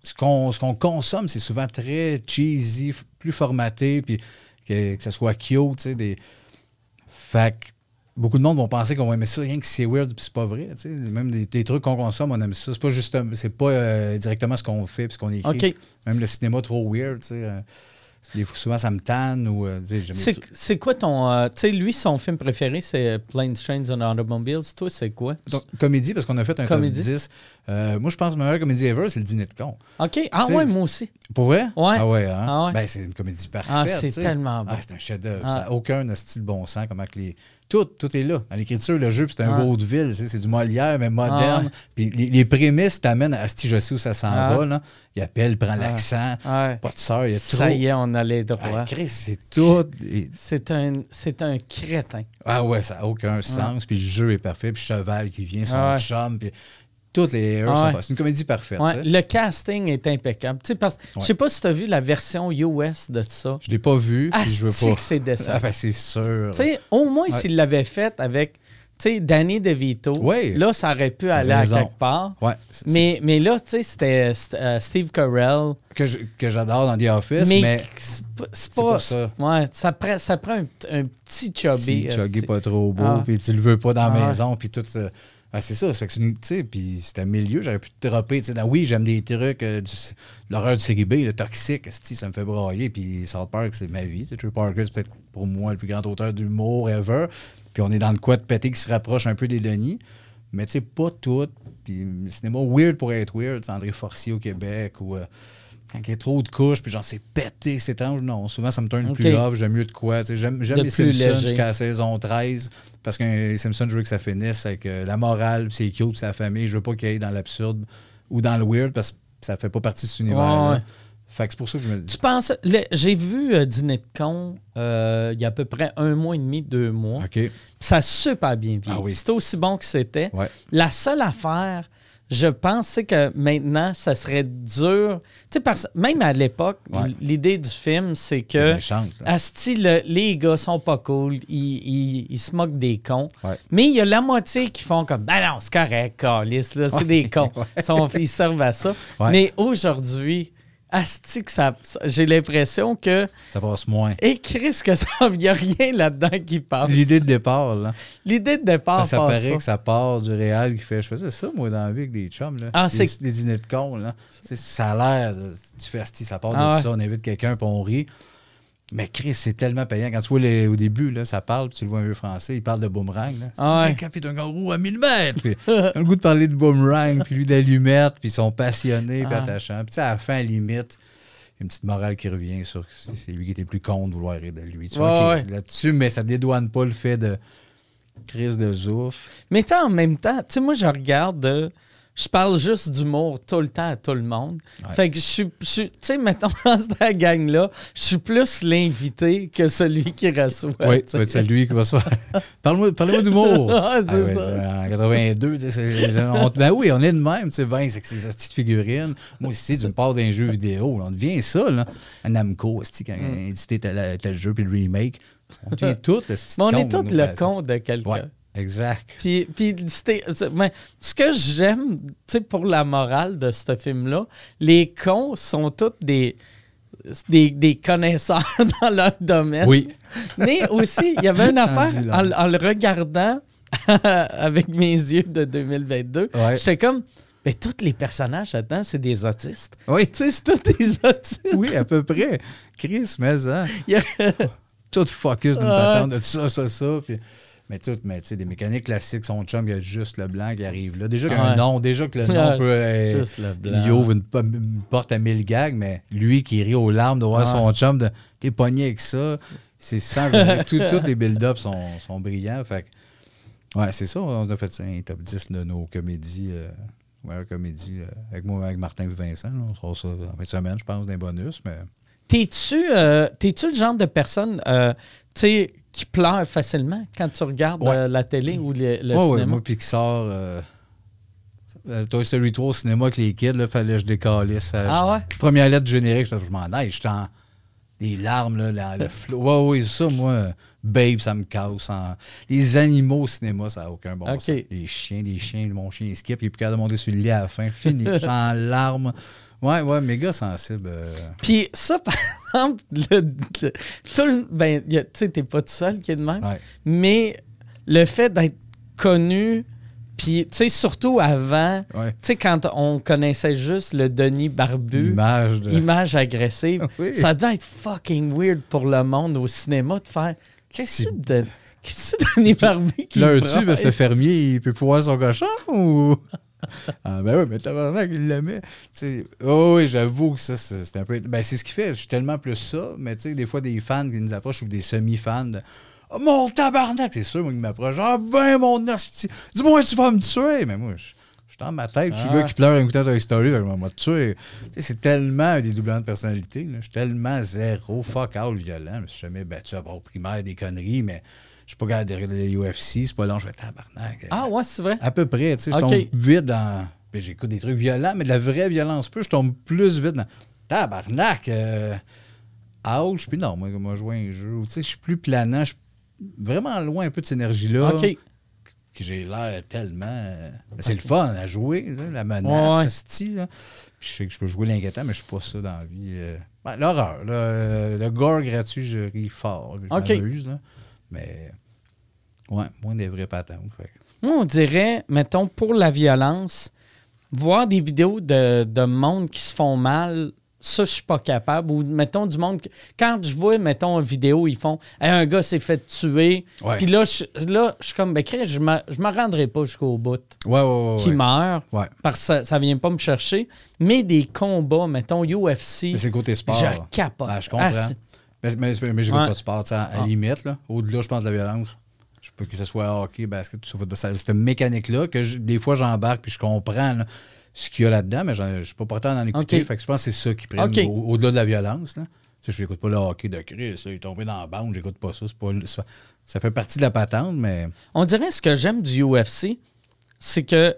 Ce qu'on consomme, c'est souvent très cheesy, plus formaté, puis que ça soit cute, tu sais. Fait que beaucoup de monde vont penser qu'on va aimer ça, rien que c'est weird, puis c'est pas vrai, tu sais. Même des trucs qu'on consomme, on aime ça. C'est pas juste, c'est pas directement ce qu'on fait, puis ce qu'on écrit. Okay. Même le cinéma trop weird, tu sais. Souvent, ça me tanne ou... c'est quoi ton... tu sais, lui, son film préféré, c'est Planes, Trains and Automobiles. Toi, c'est quoi? Donc, comédie, parce qu'on a fait un top 10. Moi, je pense que ma meilleure comédie ever, c'est Le Dîner de con. OK. Ouais, moi aussi. Pour vrai? Ouais. Ah ouais, hein? Ah ouais. Ben, c'est une comédie parfaite. C'est tellement bon. C'est un chef-d'œuvre. Ça n'a aucun style bon sens, comment que les... Tout est là. Dans l'écriture, le jeu, c'est un vaudeville. C'est du Molière, mais moderne. Puis les prémices t'amènent à si je sais où ça s'en va. Là. Il appelle, prend l'accent. Pas de sœur, il y a trop. Ça y est, on a les droits. Chris, c'est tout. C'est un crétin. Ah ouais, ça n'a aucun sens. Puis le jeu est parfait. Puis Cheval qui vient, son chum. Puis toutes les erreurs sont pas. C'est une comédie parfaite. Le casting est impeccable. Je sais pas si tu as vu la version US de ça. Je l'ai pas vu. Je veux pas. Que c'est décent. Ah ben c'est sûr. Au moins, s'il l'avait fait avec Danny DeVito, là, ça aurait pu aller à quelque part. Ouais, mais là, c'était Steve Carell. Que j'adore dans The Office, mais c'est pas ça. Ouais, ça prend un petit chubby. Chubby pas trop beau, puis tu le veux pas dans la maison, puis tout ça. C'est ça, ça fait que c'est tu sais, puis c'était un milieu, j'aurais pu te dropper, tu sais, oui, j'aime des trucs, l'horreur du série B, le toxique, ça me fait brailler, puis South Park, c'est ma vie, Trey Parker, c'est peut-être pour moi le plus grand auteur d'humour ever, Puis on est dans le quoi de pété qui se rapproche un peu des Denis. Mais tu sais, pas tout. Puis le cinéma weird pour être weird, c'est André Forcier au Québec ou quand il y a trop de couches, puis genre c'est pété, c'est étrange. Non, souvent ça me tourne plus off, j'aime mieux de quoi. J'aime les Simpsons jusqu'à la saison 13 parce que les Simpsons, je veux que ça finisse avec la morale, c'est cute, puis sa famille. Je veux pas qu'il y ait dans l'absurde ou dans le weird parce que ça fait pas partie de cet univers-là. Ouais. Fait que c'est pour ça que je me dis. Tu penses. J'ai vu Dîner de con il y a à peu près 1 mois et demi, 2 mois. OK. Ça a super bien vieilli. Ah oui. C'était aussi bon que c'était. Ouais. La seule affaire, je pense, c'est que maintenant, ça serait dur. Tu sais, même à l'époque, l'idée du film, c'est que asti, les gars sont pas cool, ils se moquent des cons. Ouais. Mais il y a la moitié qui font comme ben non, c'est correct, câlisse, là, c'est des cons. Ils servent à ça. Ouais. Mais aujourd'hui, asti que j'ai l'impression que... Ça passe moins. Et Chris, que ça, il n'y a rien là-dedans qui passe. L'idée de départ, là. L'idée de départ passe. Ça paraît que ça part du réel qui fait... Je faisais ça, moi, dans la vie avec des chums, là. Ah, des dîners de cons, là. Ça a l'air... Tu fais asti, ça part de ça, on invite quelqu'un, puis on rit. Mais Chris, c'est tellement payant. Quand tu vois au début, là, ça parle, puis tu le vois un vieux français, il parle de boomerang. Là. C'est quelqu'un qui est un garou à 1000 mètres. Puis, il a le goût de parler de boomerang, puis lui d'allumette, puis ils sont passionnés, puis attachants. Puis tu sais, à la fin, à la limite, il y a une petite morale qui revient sur c'est lui qui était plus con de vouloir rire de lui. Tu vois, là-dessus, mais ça dédouane pas le fait de crise de zouf. Mais en même temps, tu sais, moi, je regarde... Je parle juste d'humour tout le temps à tout le monde. Ouais. Fait que je suis tu sais, mettons, dans cette gang-là, je suis plus l'invité que celui qui reçoit. Oui, tu vas être celui qui va se faire. Parlez-moi d'humour. C'est ça. En 82, ben oui, on est de même. Tu sais, Vince, c'est ces petites figurines. Moi aussi, tu me parles d'un jeu vidéo. On devient ça, là. Un Namco, quand on a édité tel jeu, puis le remake. On devient tout le Mais on est tous le con de quelqu'un. Ouais. Exact. Puis ce que j'aime, tu sais, pour la morale de ce film-là, les cons sont tous des connaisseurs dans leur domaine. Oui. Mais aussi, il y avait une affaire, en le regardant avec mes yeux de 2022, j'étais comme, mais tous les personnages là-dedans, c'est des autistes. Oui. Tu sais, c'est tous des autistes. Oui, à peu près. Chris, mais ça. Tout focus d'une patente de ça. Puis... Mais tu sais, des mécaniques classiques, son chum, il y a juste le blanc qui arrive là. Déjà qu'il y a un nom, déjà que le nom peut... juste le blanc. Il ouvre une porte à 1000 gags, mais lui qui rit aux larmes de voir son chum, t'es pogné avec ça. C'est sans... Tous les build-ups sont brillants. Fait que, ouais, c'est ça, on a fait ça, un top 10 de nos comédies, avec moi, avec Martin et Vincent. Là, on sera ça en fin de semaine, je pense, d'un bonus, mais... T'es-tu le genre de personne, tu sais, qui pleure facilement quand tu regardes la télé ou le cinéma? Oui, moi, Pixar, Toy Story 3 au cinéma avec les kids, là, fallait que je décalisse. Première lettre du générique, je m'en aille, j'étais en des larmes, là, le flot. Oui, c'est ça, moi, Babe, ça me casse. Les animaux au cinéma, ça n'a aucun bon sens. Les chiens, mon chien, il skip, il est plus capable de monter sur le lit à la fin, fini, j'étais en larmes. Ouais, méga sensible. Puis ça, par exemple, tu sais, t'es pas tout seul qui est de même, mais le fait d'être connu, puis tu sais, surtout avant, tu sais, quand on connaissait juste le Denis Barbu, image agressive, ça doit être fucking weird pour le monde au cinéma de faire « Qu'est-ce que Denis Barbu qui là, tu parce que le fermier, il peut pouvoir son cochon ou... Ah ben oui, mais tabarnak, il l'aimait. Oui, j'avoue que ça, c'est un peu... Ben c'est ce qui fait, je suis tellement plus ça, mais tu sais, des fois, des fans qui nous approchent ou des semi-fans de « Oh, mon tabarnak! » C'est sûr, moi, qui m'approche. « Ah ben, mon hostie! Dis-moi, tu vas me tuer! » Mais moi, je suis dans ma tête, je suis le gars qui pleure en écoutant Toy Story, je vais me tuer. C'est tellement un dédoublement de personnalité, là. Je suis tellement zéro, fuck all violent. Je me suis jamais battu à bord primaire des conneries, mais... Je suis pas capable de regarder le UFC, c'est pas long, je vais tabarnak. Ah ouais, c'est vrai? À peu près, tu sais, je tombe vite dans... Ben, j'écoute des trucs violents, mais de la vraie violence je tombe plus vite dans... Tabarnak! Ouch! Puis non, moi, je joue un jeu. Tu sais, je suis plus planant, je suis vraiment loin un peu de cette énergie-là. Que j'ai l'air tellement... C'est le fun à jouer, tu sais, la menace, ce style. Puis je sais que je peux jouer l'inquiétant, mais je suis pas ça dans la vie. L'horreur, le gore gratuit, je ris fort. Je m'amuse, là. Mais, moins des vrais patentes. Moi, on dirait, mettons, pour la violence, voir des vidéos de monde qui se font mal ça, je suis pas capable. Ou, mettons, du monde... Quand je vois, mettons, une vidéo, ils font hey, un gars s'est fait tuer. Ouais. Puis là, je suis comme, ben, Chris, je me rendrai pas jusqu'au bout. Qui meurt. Ouais. Parce que ça vient pas me chercher. Mais des combats, mettons, UFC. Mais c'est le côté sport. Je capote. Je comprends. Mais je n'écoute pas de sport. À la limite, là, au-delà, je pense, de la violence. Je peux que ce soit hockey, basket, tout ça. Cette mécanique-là, que des fois, j'embarque puis je comprends là, ce qu'il y a là-dedans, mais je ne suis pas porté d'en écouter. Fait que je pense que c'est ça qui prime au-delà de la violence. Là. Tu sais, je n'écoute pas le hockey de Chris, il est tombé dans la bande, j'écoute pas ça. Ça fait partie de la patente, mais... On dirait ce que j'aime du UFC, c'est que,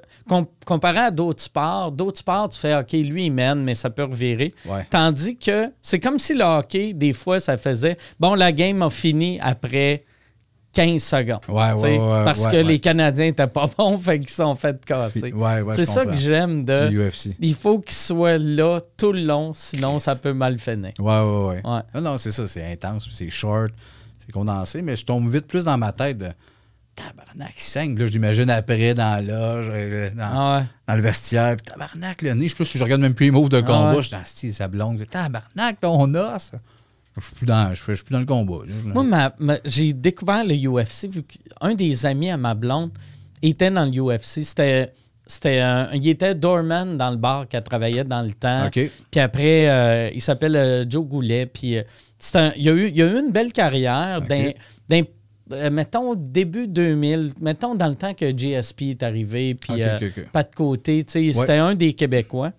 comparé à d'autres sports, tu fais, OK, lui, il mène, mais ça peut revirer. Ouais. Tandis que c'est comme si le hockey, des fois, ça faisait, bon, la game a fini après 15 secondes. Parce que les Canadiens n'étaient pas bons, fait qu'ils sont fait casser. C'est ça que j'aime de UFC. Il faut qu'ils soient là tout le long, sinon ça peut mal finir. Ouais. Non, c'est ça, c'est intense, c'est short, c'est condensé, mais je tombe vite plus dans ma tête de tabarnak, il saigne. Là, je l'imagine après dans la loge, dans le vestiaire. Puis tabarnak, le nez, je regarde même plus les moves de combat. Je suis dans style, ça blonde. Tabarnak, ton os. Je suis plus dans le combat. Moi, j'ai découvert le UFC vu qu'un des amis à ma blonde était dans le UFC. Il était doorman dans le bar qu'elle travaillait dans le temps. Okay. Puis après, il s'appelle Joe Goulet. Puis il a eu une belle carrière mettons, début 2000, mettons dans le temps que GSP est arrivé, puis pas de côté, tu sais, c'était un des Québécois.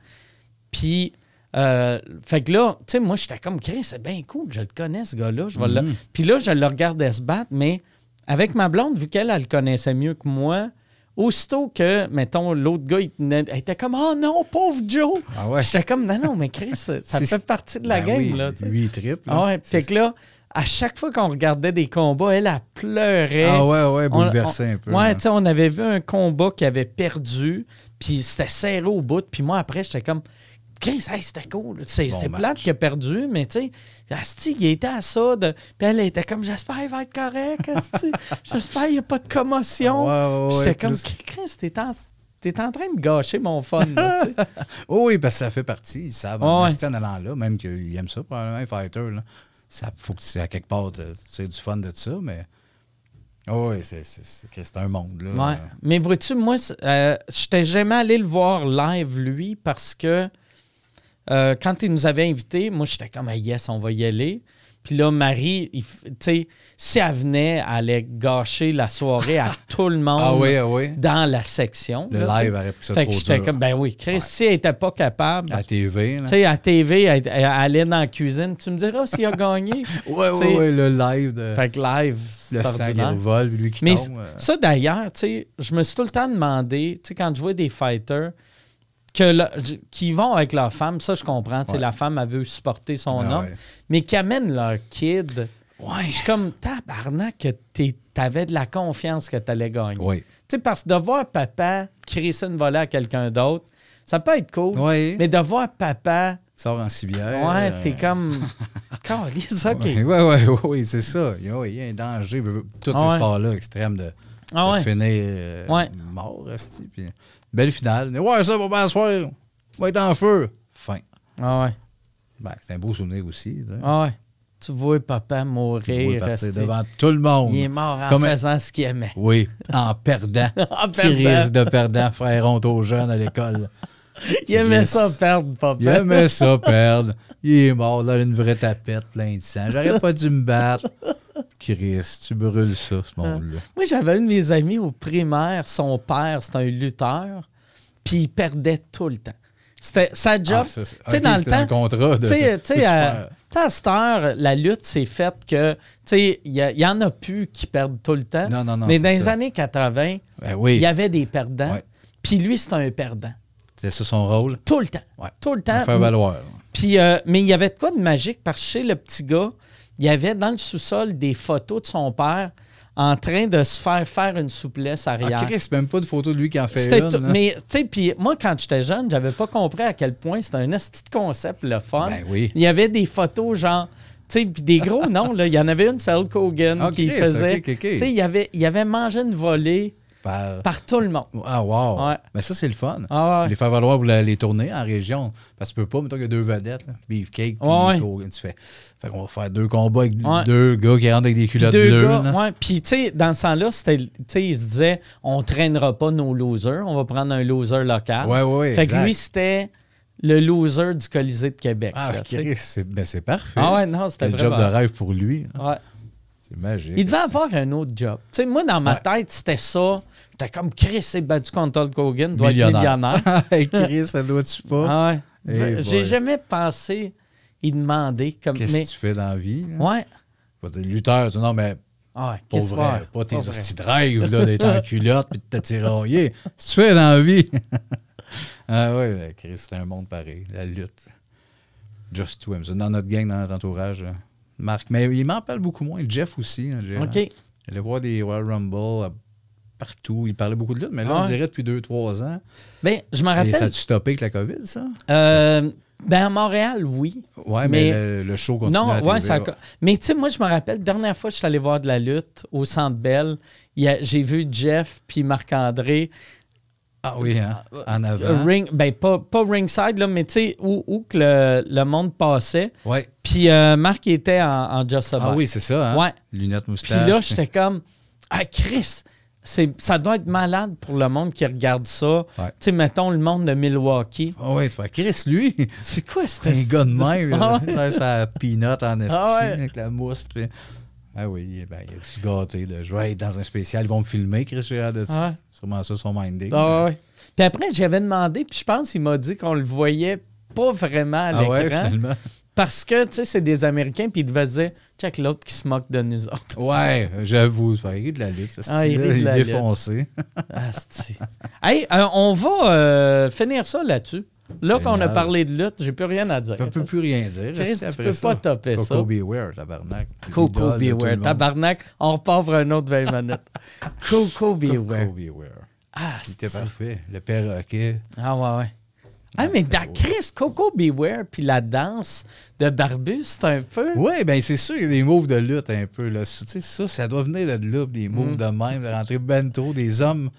Puis, fait que là, tu sais, moi, j'étais comme, Chris, c'est bien cool, je le connais, ce gars-là. Puis là, je le regardais se battre, mais avec ma blonde, vu qu'elle le connaissait mieux que moi, aussitôt que, mettons, l'autre gars, elle était comme, oh non, pauvre Joe! J'étais comme, non, mais Chris, ça fait partie de la game, là. T'sais. Lui, il triple. Fait que là, à chaque fois qu'on regardait des combats, elle pleurait. Bouleversée un peu. Tu sais, on avait vu un combat qu'il avait perdu, puis c'était serré au bout. Puis moi, après, j'étais comme, Chris, c'était cool. C'est plate qu'il a perdu, mais tu sais, Asti, il était à ça. Puis elle était comme, j'espère qu'il va être correct, Asti. J'espère qu'il n'y a pas de commotion. J'étais comme, Chris, t'es en train de gâcher mon fun. Là, oui, parce que ça fait partie. Ils savent en allant là, même qu'ils aiment ça, probablement, un fighter. Là. Ça faut que tu à quelque part, tu aies du fun de ça, mais. C'est un monde. Là. Ouais. Mais vois-tu, moi, je n'étais jamais allé le voir live, lui, parce que quand il nous avait invités, moi, j'étais comme, yes, on va y aller. Puis là, Marie, tu sais, si elle venait, elle allait gâcher la soirée à tout le monde dans la section. Le là, live aurait pris ça fait trop que j'étais dur. comme, ben oui, Chris, si elle n'était pas capable... À la TV, là. Tu sais, à la TV, elle allait dans la cuisine. Tu me diras s'il a gagné. Oui, le live. Fait que live, c'est le sang qui revole, lui qui tombe. Ça, d'ailleurs, tu sais, je me suis tout le temps demandé, tu sais, quand je vois des fighters qui vont avec leur femme, ça, je comprends. Tu sais, la femme, elle veut supporter son homme, mais qui amènent leur kid... je suis comme, tabarnak, que t'avais de la confiance que t'allais gagner. Oui. Tu sais, parce que de voir papa crisser une volée à quelqu'un d'autre, ça peut être cool, mais de voir papa... Sort en civière. T'es comme... Calisse, OK. Oui, c'est ça. Il y a un danger. Tous ces sports-là extrêmes de finir mort, resti. Puis belle finale. Mais ça va bien se faire. On va être en feu. Fin. Ben, c'est un beau souvenir aussi. Tu vois papa mourir. Devant tout le monde. Il est mort en faisant ce qu'il aimait. Oui, en perdant. Crise de perdant. Frère honte aux jeunes à l'école. Il aimait ça perdre, papa. Il aimait ça perdre. Il est mort, là, une vraie tapette, plein de sang. J'aurais pas dû me battre. Chris, tu brûles ça, ce monde-là. Moi, j'avais un de mes amis au primaire. Son père, c'était un lutteur. Puis il perdait tout le temps. C'était sa job. Tu sais, dans le temps. Un contrat de. Tu sais, à cette heure, la lutte, c'est fait que. Tu sais, il y en a plus qui perdent tout le temps. Non. Mais dans les années 80, il y avait des perdants. Puis lui, c'était un perdant. C'est ça son rôle? Tout le temps. Tout le temps. Faire valoir. Puis, mais il y avait de quoi de magique parce que chez le petit gars, il y avait dans le sous-sol des photos de son père en train de se faire une souplesse arrière. C'est même pas de photo de lui qui en fait une. Mais, tu sais, puis moi, quand j'étais jeune, j'avais pas compris à quel point c'était un esti de concept, le fun. Ben oui. Il y avait des photos, genre, tu sais, puis des gros noms, là. Il y en avait une, c'est Hulk Hogan qui faisait. Tu sais, il avait mangé une volée Par tout le monde. Ah, wow! Ouais. Mais ça, c'est le fun. Ah ouais. Les faire valoir pour les tourner en région. Parce que tu peux pas, mettons qu'il y a 2 vedettes, là, Beefcake, puis Hogan, tu fais qu'on va faire 2 combats avec 2 gars qui rentrent avec des culottes bleues. Ouais. Puis, tu sais, dans ce temps-là, ils se disaient, on traînera pas nos losers, on va prendre un loser local. Ouais, fait que lui, c'était le loser du Colisée de Québec. Ah, là, Chris, c'est parfait. Ah ouais, non, c'était vraiment... le job de rêve pour lui. Ouais. C'est magique. Il devait avoir un autre job. Tu sais, moi, dans ma tête, c'était ça. J'étais comme, Chris s'est battu contre Hulk Hogan, doit être millionnaire. Chris, ça doit-tu pas? Ah ouais. J'ai jamais pensé y demander. Qu'est-ce que tu fais dans la vie? Là? Ouais. Pas dire lutteur, non, mais pas vrai. Pas tes hosties de rêve là, d'être en culotte et de te tirailler. Qu'est-ce que tu fais dans la vie? Ah ouais, Chris, c'est un monde pareil, la lutte. Just to him. C'est dans notre gang, dans notre entourage. Marc. Mais il m'en parle beaucoup moins. Jeff aussi. Hein, OK. Il allait voir des Royal Rumble partout. Il parlait beaucoup de lutte, mais là, on dirait depuis 2-3 ans. Ben, je me rappelle. Et ça a-tu stoppé avec la COVID, ça? Ben, à Montréal, oui. Oui, mais le show continue à la TV. Ça mais tu sais, moi, je me rappelle, la dernière fois que je suis allé voir de la lutte au Centre Bell, j'ai vu Jeff puis Marc-André. Ah oui, hein? En avant. Pas ringside, là, mais tu sais, où que le monde passait. Ouais. Puis Marc il était en Just About. Ah oui, c'est ça, hein? Ouais. Lunettes, moustache. Puis là, j'étais comme, Chris, ça doit être malade pour le monde qui regarde ça. Ouais. Tu sais, mettons le monde de Milwaukee. Ah oui, tu fais Chris, lui. C'est quoi, c'était un gars de même, sa peanut en esti avec la mousse. Puis... Ah oui, ben, il a-tu gâté, là. Je vais être dans un spécial, ils vont me filmer, Chris Gérard de ça. Sûrement ça, son minding. Ah ouais. Puis après, j'avais demandé, puis je pense qu'il m'a dit qu'on le voyait pas vraiment à l'écran. Ah ouais, finalement. Parce que, tu sais, c'est des Américains, puis ils devaient se dire, check l'autre qui se moque de nous autres. Ouais, j'avoue, il rit de la lutte, ce style-là, il est défoncé. Hey, on va finir ça là-dessus. Là qu'on a parlé de lutte, j'ai plus rien à dire. Tu peux plus rien dire. Chris, tu peux pas topper ça. Coco Beware, tabarnak. Coco Beware, tabarnak. On repart pour un autre 20 minutes. Coco Beware. Coco Beware. Ah, c'était parfait. Le perroquet. Ah ouais. Ah, mais Chris, Coco Beware puis la danse de Barbu, c'est un peu... Oui, bien c'est sûr, il y a des moves de lutte un peu. Là. Tu sais, ça doit venir de là, des moves de même, de rentrer ben trop, des hommes...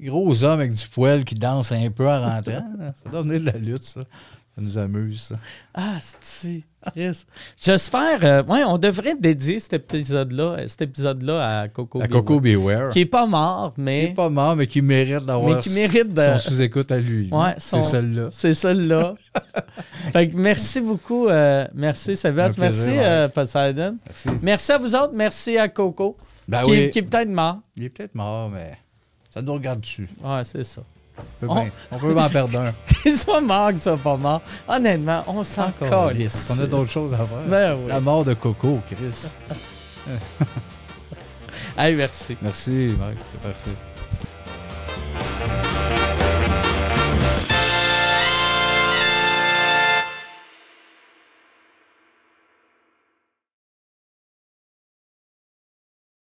Gros hommes avec du poil qui dansent un peu en rentrant. Ça doit venir de la lutte, ça. Ça nous amuse, ça. Ah, c'est Chris. J'espère... on devrait dédier cet épisode-là à Coco Beware. À Coco Beware. Qui n'est pas mort, mais... Qui n'est pas mort, mais qui mérite d'avoir son sous-écoute à lui. Ouais, c'est celle-là. C'est celle-là. Fait que merci beaucoup. Merci, Sébastien. Merci, Poseidon. Merci à vous autres. Merci à Coco. Ben qui est peut-être mort. Il est peut-être mort, mais... Ça nous regarde dessus. Ouais, c'est ça. On peut en perdre un. Qu'il soit mort, qu'il soit pas mort. Honnêtement, on s'en calisse. On a d'autres choses à faire. Ben oui. La mort de Coco, Chris. Hey, merci. Merci, Marc. C'est parfait.